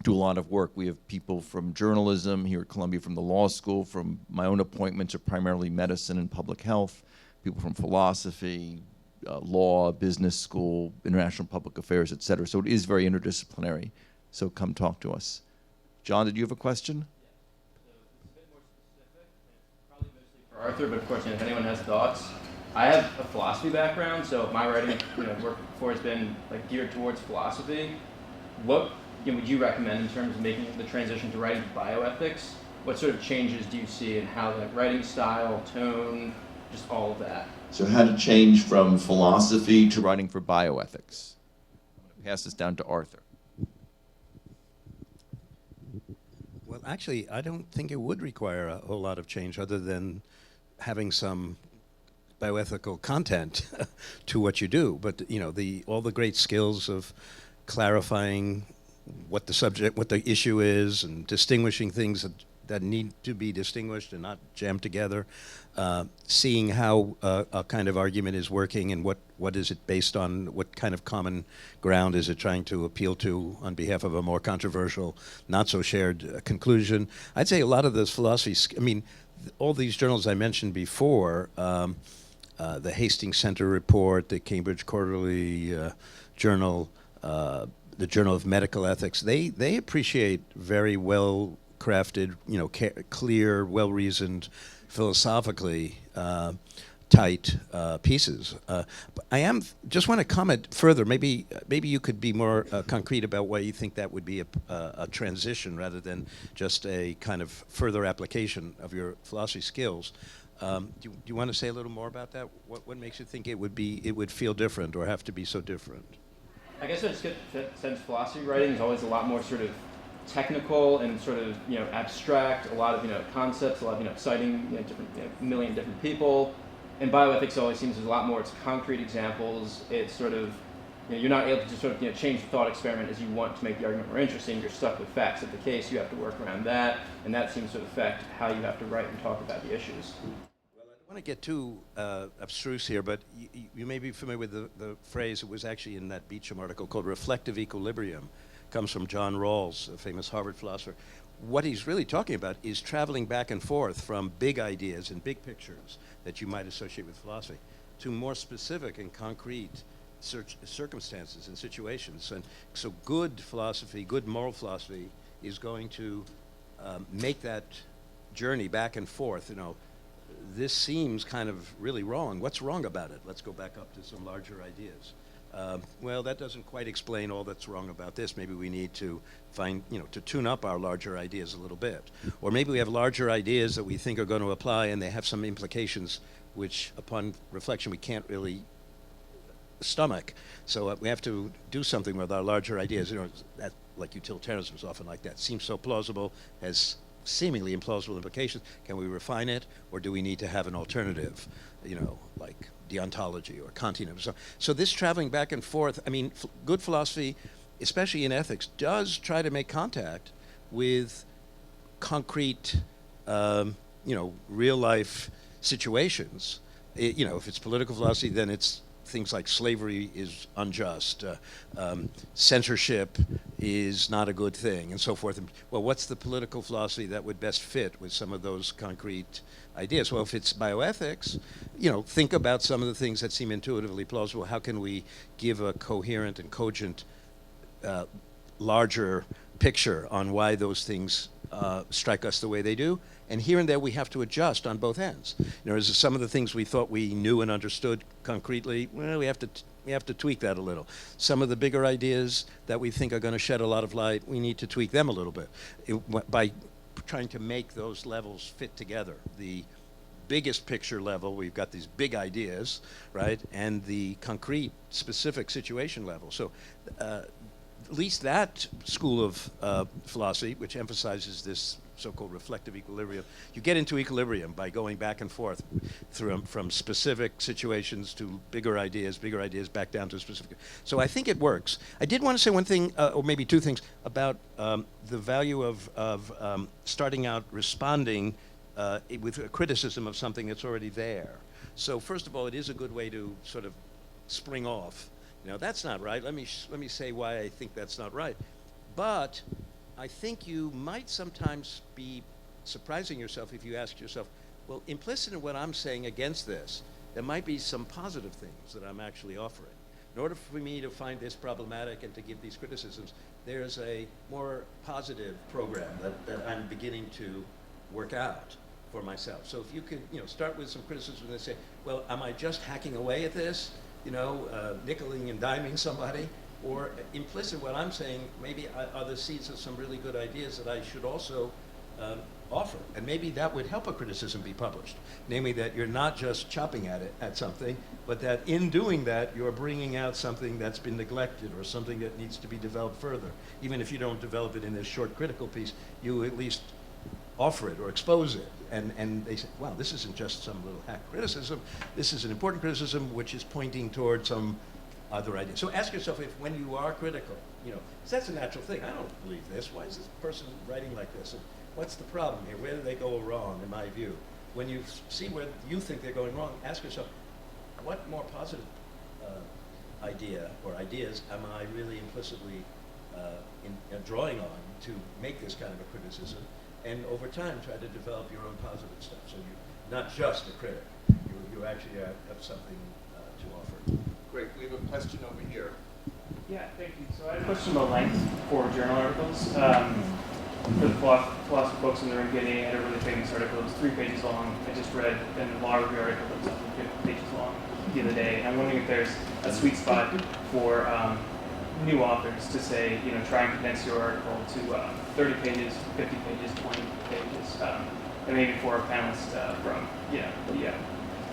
do a lot of work. We have people from journalism here at Columbia, from the law school, from my own appointments are primarily medicine and public health, people from philosophy, law, business school, international public affairs, et cetera. So it is very interdisciplinary. So come talk to us. John, did you have a question? So it's a bit more specific, and probably mostly for Arthur, but of course, if anyone has thoughts. I have a philosophy background, so my writing, work before has been geared towards philosophy. What would you recommend in terms of making the transition to writing bioethics? What sort of changes do you see in how writing style, tone, just all of that? So how to change from philosophy to writing for bioethics? I'm going to pass this down to Arthur. Well, actually, I don't think it would require a whole lot of change other than having some bioethical content to what you do. But all the great skills of clarifying what the subject, what the issue is, and distinguishing things that need to be distinguished and not jammed together, seeing how a kind of argument is working and what is it based on, what kind of common ground is it trying to appeal to on behalf of a more controversial, not so shared conclusion. I'd say a lot of those philosophies, all these journals I mentioned before, the Hastings Center Report, the Cambridge Quarterly Journal, the Journal of Medical Ethics, they appreciate very well crafted, clear, well-reasoned, philosophically tight pieces. But I just want to comment further. Maybe you could be more concrete about why you think that would be a transition rather than just a kind of further application of your philosophy skills. Do you want to say a little more about that? What makes you think it would feel different or have to be so different? I guess I just get the sense philosophy writing is always a lot more sort of technical and sort of abstract. A lot of concepts, a lot of citing different million different people. And bioethics always seems there's a lot more. It's concrete examples. It's sort of you're not able to sort of change the thought experiment as you want to make the argument more interesting. You're stuck with facts of the case. You have to work around that, and that seems to affect how you have to write and talk about the issues. I don't want to get too abstruse here, but you may be familiar with the phrase. It was actually in that Beecham article called reflective equilibrium. It comes from John Rawls, a famous Harvard philosopher. What he's really talking about is traveling back and forth from big ideas and big pictures that you might associate with philosophy to more specific and concrete circumstances and situations. And so good philosophy, good moral philosophy is going to make that journey back and forth, this seems kind of really wrong. What's wrong about it? Let's go back up to some larger ideas. Well, that doesn't quite explain all that's wrong about this. Maybe we need to find, to tune up our larger ideas a little bit. Or maybe we have larger ideas that we think are going to apply and they have some implications which, upon reflection, we can't really stomach. So we have to do something with our larger ideas. That, like utilitarianism is often like that. Seems so plausible, has seemingly implausible implications. Can we refine it, or do we need to have an alternative, like deontology or Kantianism? So this traveling back and forth, good philosophy, especially in ethics, does try to make contact with concrete, real life situations. If it's political philosophy, then it's things like slavery is unjust, censorship is not a good thing, and so forth. Well, what's the political philosophy that would best fit with some of those concrete ideas? Well, if it's bioethics, think about some of the things that seem intuitively plausible. How can we give a coherent and cogent, larger picture on why those things strike us the way they do? And here and there we have to adjust on both ends. Some of the things we thought we knew and understood concretely, well, we have to tweak that a little. Some of the bigger ideas that we think are going to shed a lot of light, we need to tweak them a little bit. By trying to make those levels fit together. The biggest picture level, we've got these big ideas, right? And the concrete, specific situation level. So at least that school of philosophy, which emphasizes this so-called reflective equilibrium, you get into equilibrium by going back and forth from specific situations to bigger ideas, back down to specific. So I think it works. I did want to say one thing, or maybe two things, about the value of starting out responding with a criticism of something that's already there. So first of all, it is a good way to sort of spring off. That's not right. Let me say why I think that's not right. But I think you might sometimes be surprising yourself if you ask yourself, well, implicit in what I'm saying against this, there might be some positive things that I'm actually offering. In order for me to find this problematic and to give these criticisms, there's a more positive program that I'm beginning to work out for myself. So if you could, start with some criticism and say, well, am I just hacking away at this, nickeling and diming somebody? Or implicit what I'm saying, maybe are the seeds of some really good ideas that I should also offer. And maybe that would help a criticism be published. Namely that you're not just chopping at something, but that in doing that, you're bringing out something that's been neglected or something that needs to be developed further. Even if you don't develop it in this short critical piece, you at least offer it or expose it. And they say, wow, this isn't just some little hack criticism. This is an important criticism which is pointing toward some other idea. So ask yourself if when you are critical, 'cause that's a natural thing. I don't believe this. Why is this person writing like this? And what's the problem here? Where do they go wrong, in my view? When you see where you think they're going wrong, ask yourself, what more positive idea or ideas am I really implicitly drawing on to make this kind of a criticism? And over time, try to develop your own positive stuff. So you're not just a critic. You actually have something to offer. Great. We have a question over here. Yeah, thank you. So I had a question about length for journal articles. For the philosophy books in the MBA, I had a really famous article. It was 3 pages long. I just read a law review article that was 50 pages long the other day. And I'm wondering if there's a sweet spot for new authors to say, try and condense your article to 30 pages, 50 pages, 20 pages, and maybe for a panelist from,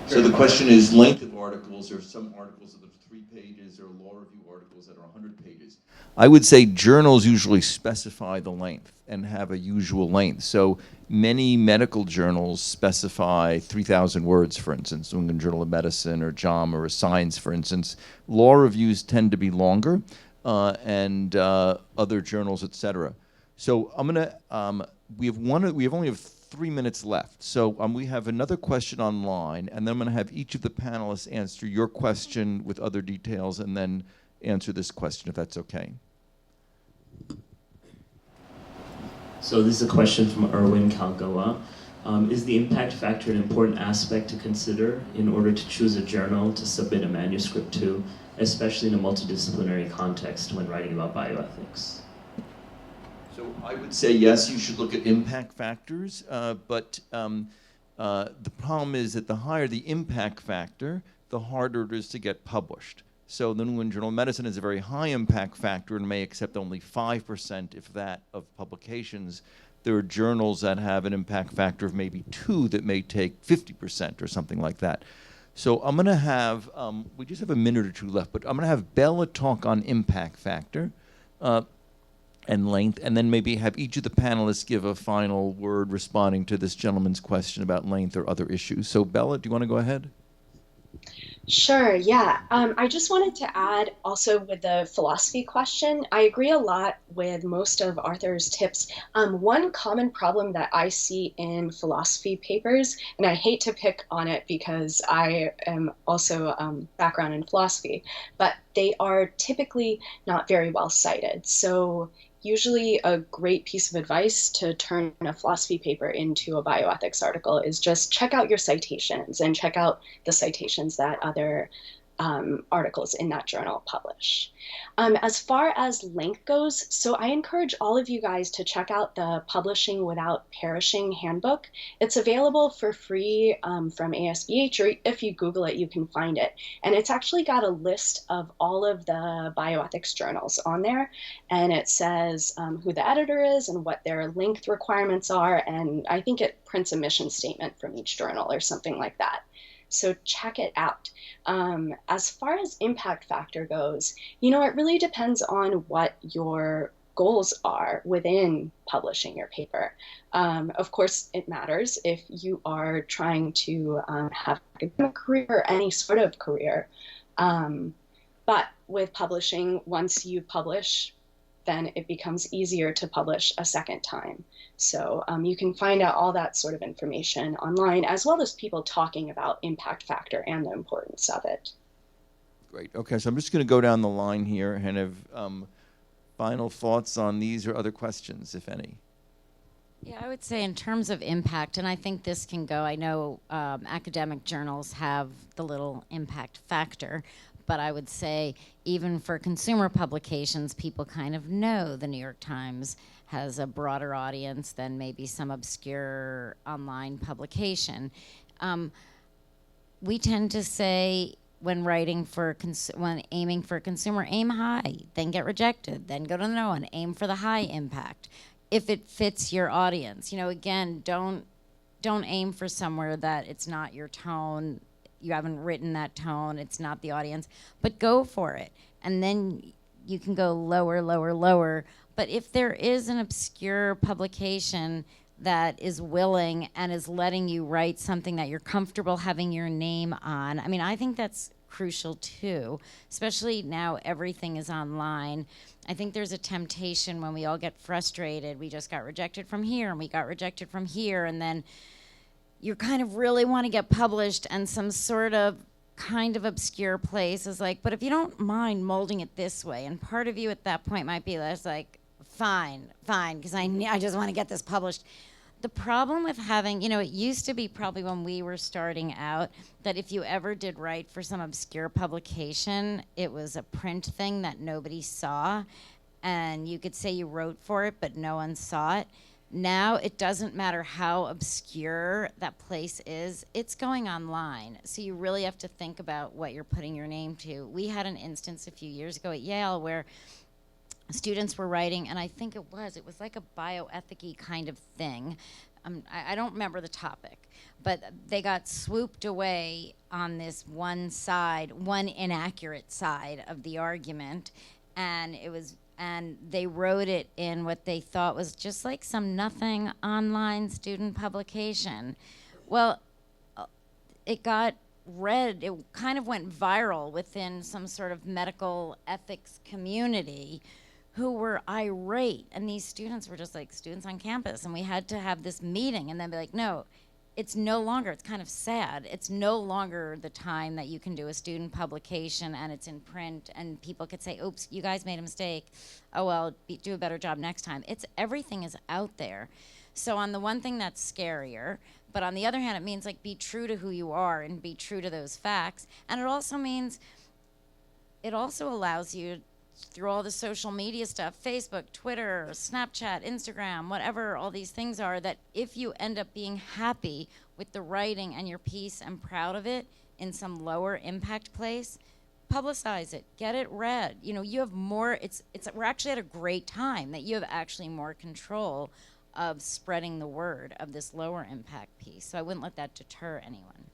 So the question is length of articles, or some articles that are 3 pages, or law review articles that are 100 pages. I would say journals usually specify the length and have a usual length. So many medical journals specify 3,000 words, for instance, New England Journal of Medicine or JAMA or Science, for instance. Law reviews tend to be longer, and other journals, etc. So I'm gonna we only have 3 minutes left. So we have another question online, and then I'm going to have each of the panelists answer your question with other details, and then answer this question, if that's okay. So this is a question from Erwin Kalgoa. Is the impact factor an important aspect to consider in order to choose a journal to submit a manuscript to, especially in a multidisciplinary context when writing about bioethics? So I would say yes, you should look at impact factors, but the problem is that the higher the impact factor, the harder it is to get published. So the New England Journal of Medicine is a very high impact factor and may accept only 5%, if that, of publications. There are journals that have an impact factor of maybe 2 that may take 50% or something like that. So I'm going to have, we just have a minute or 2 left, but I'm going to have Bella talk on impact factor and length, and then maybe have each of the panelists give a final word responding to this gentleman's question about length or other issues. So Bella, do you want to go ahead? Sure, yeah. I just wanted to add also with the philosophy question, I agree a lot with most of Arthur's tips. One common problem that I see in philosophy papers, and I hate to pick on it because I am also background in philosophy, but they are typically not very well cited. So usually a great piece of advice to turn a philosophy paper into a bioethics article is just check out your citations and check out the citations that other articles in that journal publish. As far as length goes, so I encourage all of you guys to check out the Publishing Without Perishing handbook. It's available for free from ASBH, or if you Google it, you can find it. And it's actually got a list of all of the bioethics journals on there. And it says who the editor is and what their length requirements are. And I think it prints a mission statement from each journal or something like that. So check it out. As far as impact factor goes, it really depends on what your goals are within publishing your paper. Of course, it matters if you are trying to have an academic career or any sort of career. But with publishing, once you publish, then it becomes easier to publish a second time. So you can find out all that sort of information online, as well as people talking about impact factor and the importance of it. Great. Okay, so I'm just going to go down the line here and have final thoughts on these or other questions, if any. Yeah, I would say in terms of impact, and I think this can go, I know academic journals have the little impact factor, but I would say even for consumer publications, people kind of know the New York Times has a broader audience than maybe some obscure online publication. We tend to say when writing for, when aiming for a consumer, aim high, then get rejected, then go to the no one, aim for the high impact. If it fits your audience, again, don't aim for somewhere that it's not your tone, you haven't written that tone, it's not the audience, but go for it. And then you can go lower, lower, lower. But if there is an obscure publication that is willing and is letting you write something that you're comfortable having your name on, I think that's crucial too, especially now everything is online. I think there's a temptation when we all get frustrated, we just got rejected from here and we got rejected from here, and then you kind of really want to get published, and some sort of kind of obscure place is like, but if you don't mind molding it this way, and part of you at that point might be less like, fine, because I just want to get this published. The problem with having, it used to be probably when we were starting out that if you ever did write for some obscure publication, it was a print thing that nobody saw, and you could say you wrote for it, but no one saw it. Now it doesn't matter how obscure that place is, it's going online. So you really have to think about what you're putting your name to. We had an instance a few years ago at Yale where students were writing, and I think it was like a bioethic-y kind of thing. I don't remember the topic, but they got swooped away on this one side, one inaccurate side of the argument, and they wrote it in what they thought was just like some nothing online student publication. Well, it got read, it kind of went viral within some sort of medical ethics community who were irate. And these students were just like students on campus, and we had to have this meeting and then be like, no, it's no longer, it's kind of sad, it's no longer the time that you can do a student publication and it's in print and people could say, oops, you guys made a mistake. Oh, well, do a better job next time. Everything is out there. So on the one thing that's scarier, but on the other hand, it means like be true to who you are and be true to those facts. And it also means, it also allows you through all the social media stuff, Facebook, Twitter, Snapchat, Instagram, whatever all these things are, that if you end up being happy with the writing and your piece and proud of it in some lower impact place, publicize it, get it read. You have more, we're actually at a great time that you have actually more control of spreading the word of this lower impact piece. So I wouldn't let that deter anyone.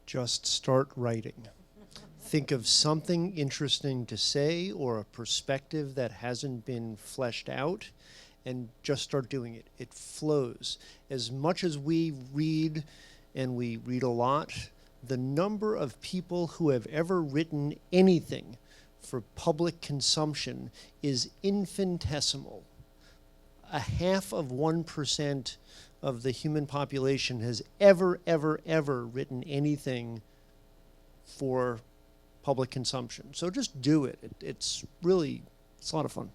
Just start writing. Think of something interesting to say or a perspective that hasn't been fleshed out, and just start doing it. It flows. As much as we read, and we read a lot, the number of people who have ever written anything for public consumption is infinitesimal. 0.5% of the human population has ever written anything for public consumption. So just do it. It's a lot of fun.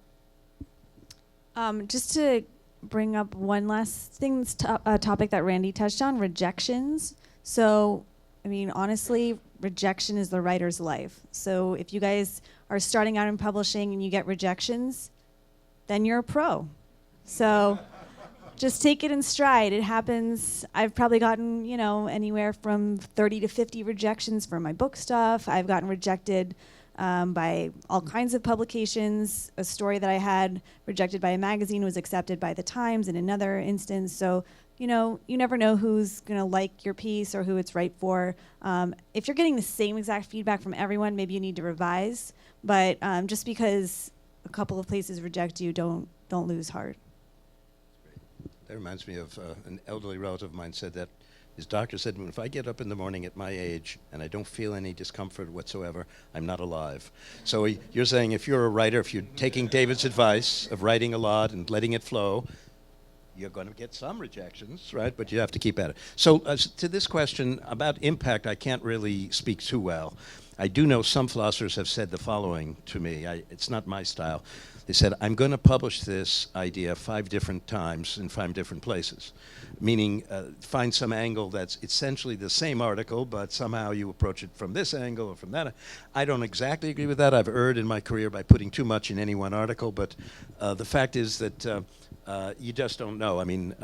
Just to bring up one last thing, a topic that Randy touched on, rejections. So I mean, honestly, rejection is the writer's life. So if you guys are starting out in publishing and you get rejections, then you're a pro. So just take it in stride. It happens. I've probably gotten, anywhere from 30 to 50 rejections for my book stuff. I've gotten rejected by all kinds of publications. A story that I had rejected by a magazine was accepted by the Times in another instance. So, you never know who's going to like your piece or who it's right for. If you're getting the same exact feedback from everyone, maybe you need to revise. But just because a couple of places reject you, don't lose heart. That reminds me of an elderly relative of mine said that his doctor said, if I get up in the morning at my age and I don't feel any discomfort whatsoever, I'm not alive. So you're saying if you're a writer, if you're taking David's advice of writing a lot and letting it flow, you're going to get some rejections, right? But you have to keep at it. So to this question about impact, I can't really speak too well. I do know some philosophers have said the following to me. It's not my style. They said, I'm going to publish this idea 5 different times in 5 different places, meaning find some angle that's essentially the same article, but somehow you approach it from this angle or from that. I don't exactly agree with that. I've erred in my career by putting too much in any one article, but the fact is that you just don't know. I mean,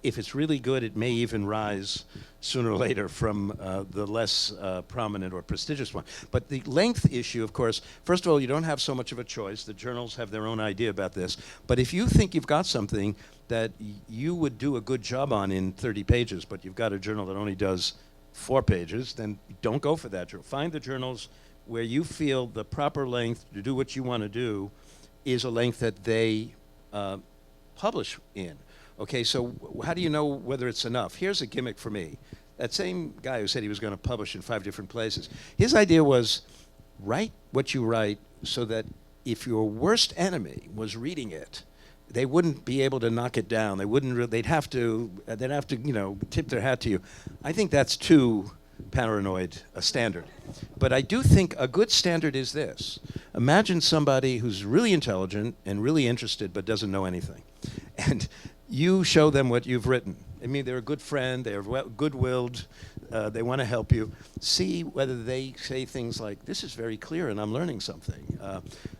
if it's really good, it may even rise sooner or later from the less prominent or prestigious one. But the length issue, of course, first of all, you don't have so much of a choice. The journals have their own idea about this. But if you think you've got something that you would do a good job on in 30 pages, but you've got a journal that only does 4 pages, then don't go for that journal. Find the journals where you feel the proper length to do what you want to do is a length that they publish in. Okay, so how do you know whether it's enough? Here's a gimmick for me. That same guy who said he was going to publish in 5 different places, his idea was write what you write so that if your worst enemy was reading it, they wouldn't be able to knock it down. They'd have to tip their hat to you. I think that's too paranoid a standard. But I do think a good standard is this. Imagine somebody who's really intelligent and really interested but doesn't know anything. And you show them what you've written. I mean, they're a good friend, they're good-willed, they want to help you. See whether they say things like, this is very clear and I'm learning something.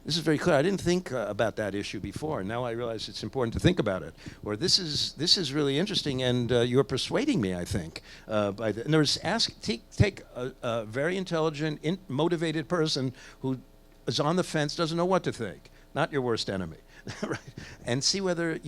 This is very clear. I didn't think about that issue before, and now I realize it's important to think about it. Or this is really interesting and you're persuading me, I think. In other words, take a very intelligent, motivated person who is on the fence, doesn't know what to think, not your worst enemy, right? And see whether,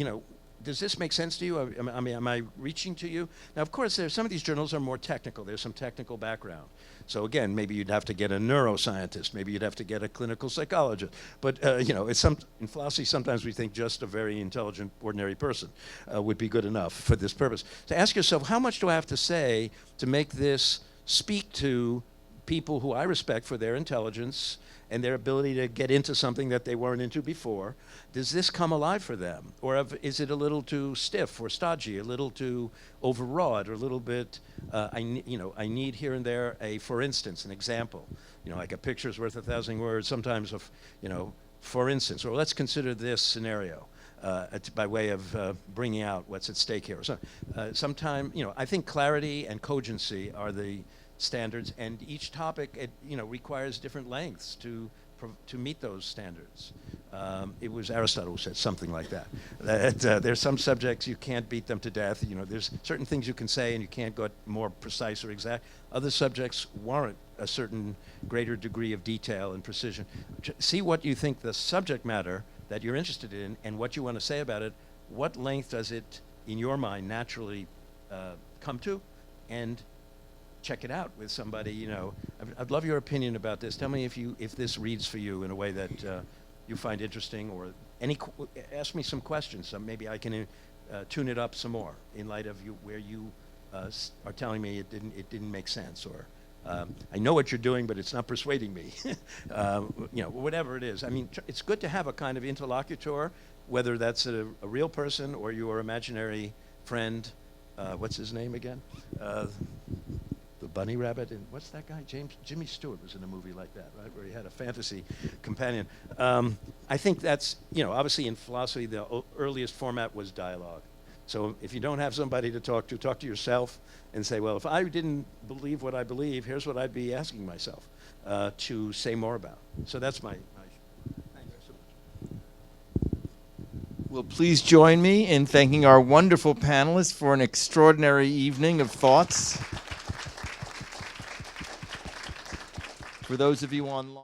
does this make sense to you? I mean, am I reaching to you? Now, of course, some of these journals are more technical. There's some technical background. So again, maybe you'd have to get a neuroscientist. Maybe you'd have to get a clinical psychologist. But in philosophy, sometimes we think just a very intelligent, ordinary person would be good enough for this purpose. So ask yourself, how much do I have to say to make this speak to people who I respect for their intelligence and their ability to get into something that they weren't into before? Does this come alive for them? Or is it a little too stiff or stodgy, a little too overwrought, or a little bit, I need here and there for instance, an example. Like a picture's worth 1,000 words, sometimes of, for instance, or let's consider this scenario. By way of bringing out what's at stake here. So, I think clarity and cogency are the standards, and each topic requires different lengths to meet those standards. It was Aristotle who said something like that. There's some subjects you can't beat them to death. There's certain things you can say and you can't get more precise or exact. Other subjects warrant a certain greater degree of detail and precision. See what you think the subject matter that you're interested in and what you want to say about it. What length does it, in your mind, naturally come to? And check it out with somebody. I'd love your opinion about this. Tell me if this reads for you in a way that you find interesting, or ask me some questions. So maybe I can tune it up some more in light of where you are telling me it didn't make sense, or I know what you're doing, but it's not persuading me. Whatever it is. I mean, it's good to have a kind of interlocutor, whether that's a real person or your imaginary friend. What's his name again? The bunny rabbit, and what's that guy? Jimmy Stewart was in a movie like that, right, where he had a fantasy companion. I think that's, obviously in philosophy, the earliest format was dialogue. So if you don't have somebody to talk to yourself and say, well, if I didn't believe what I believe, here's what I'd be asking myself to say more about. So that's my thank you so much. Well, please join me in thanking our wonderful panelists for an extraordinary evening of thoughts. For those of you online.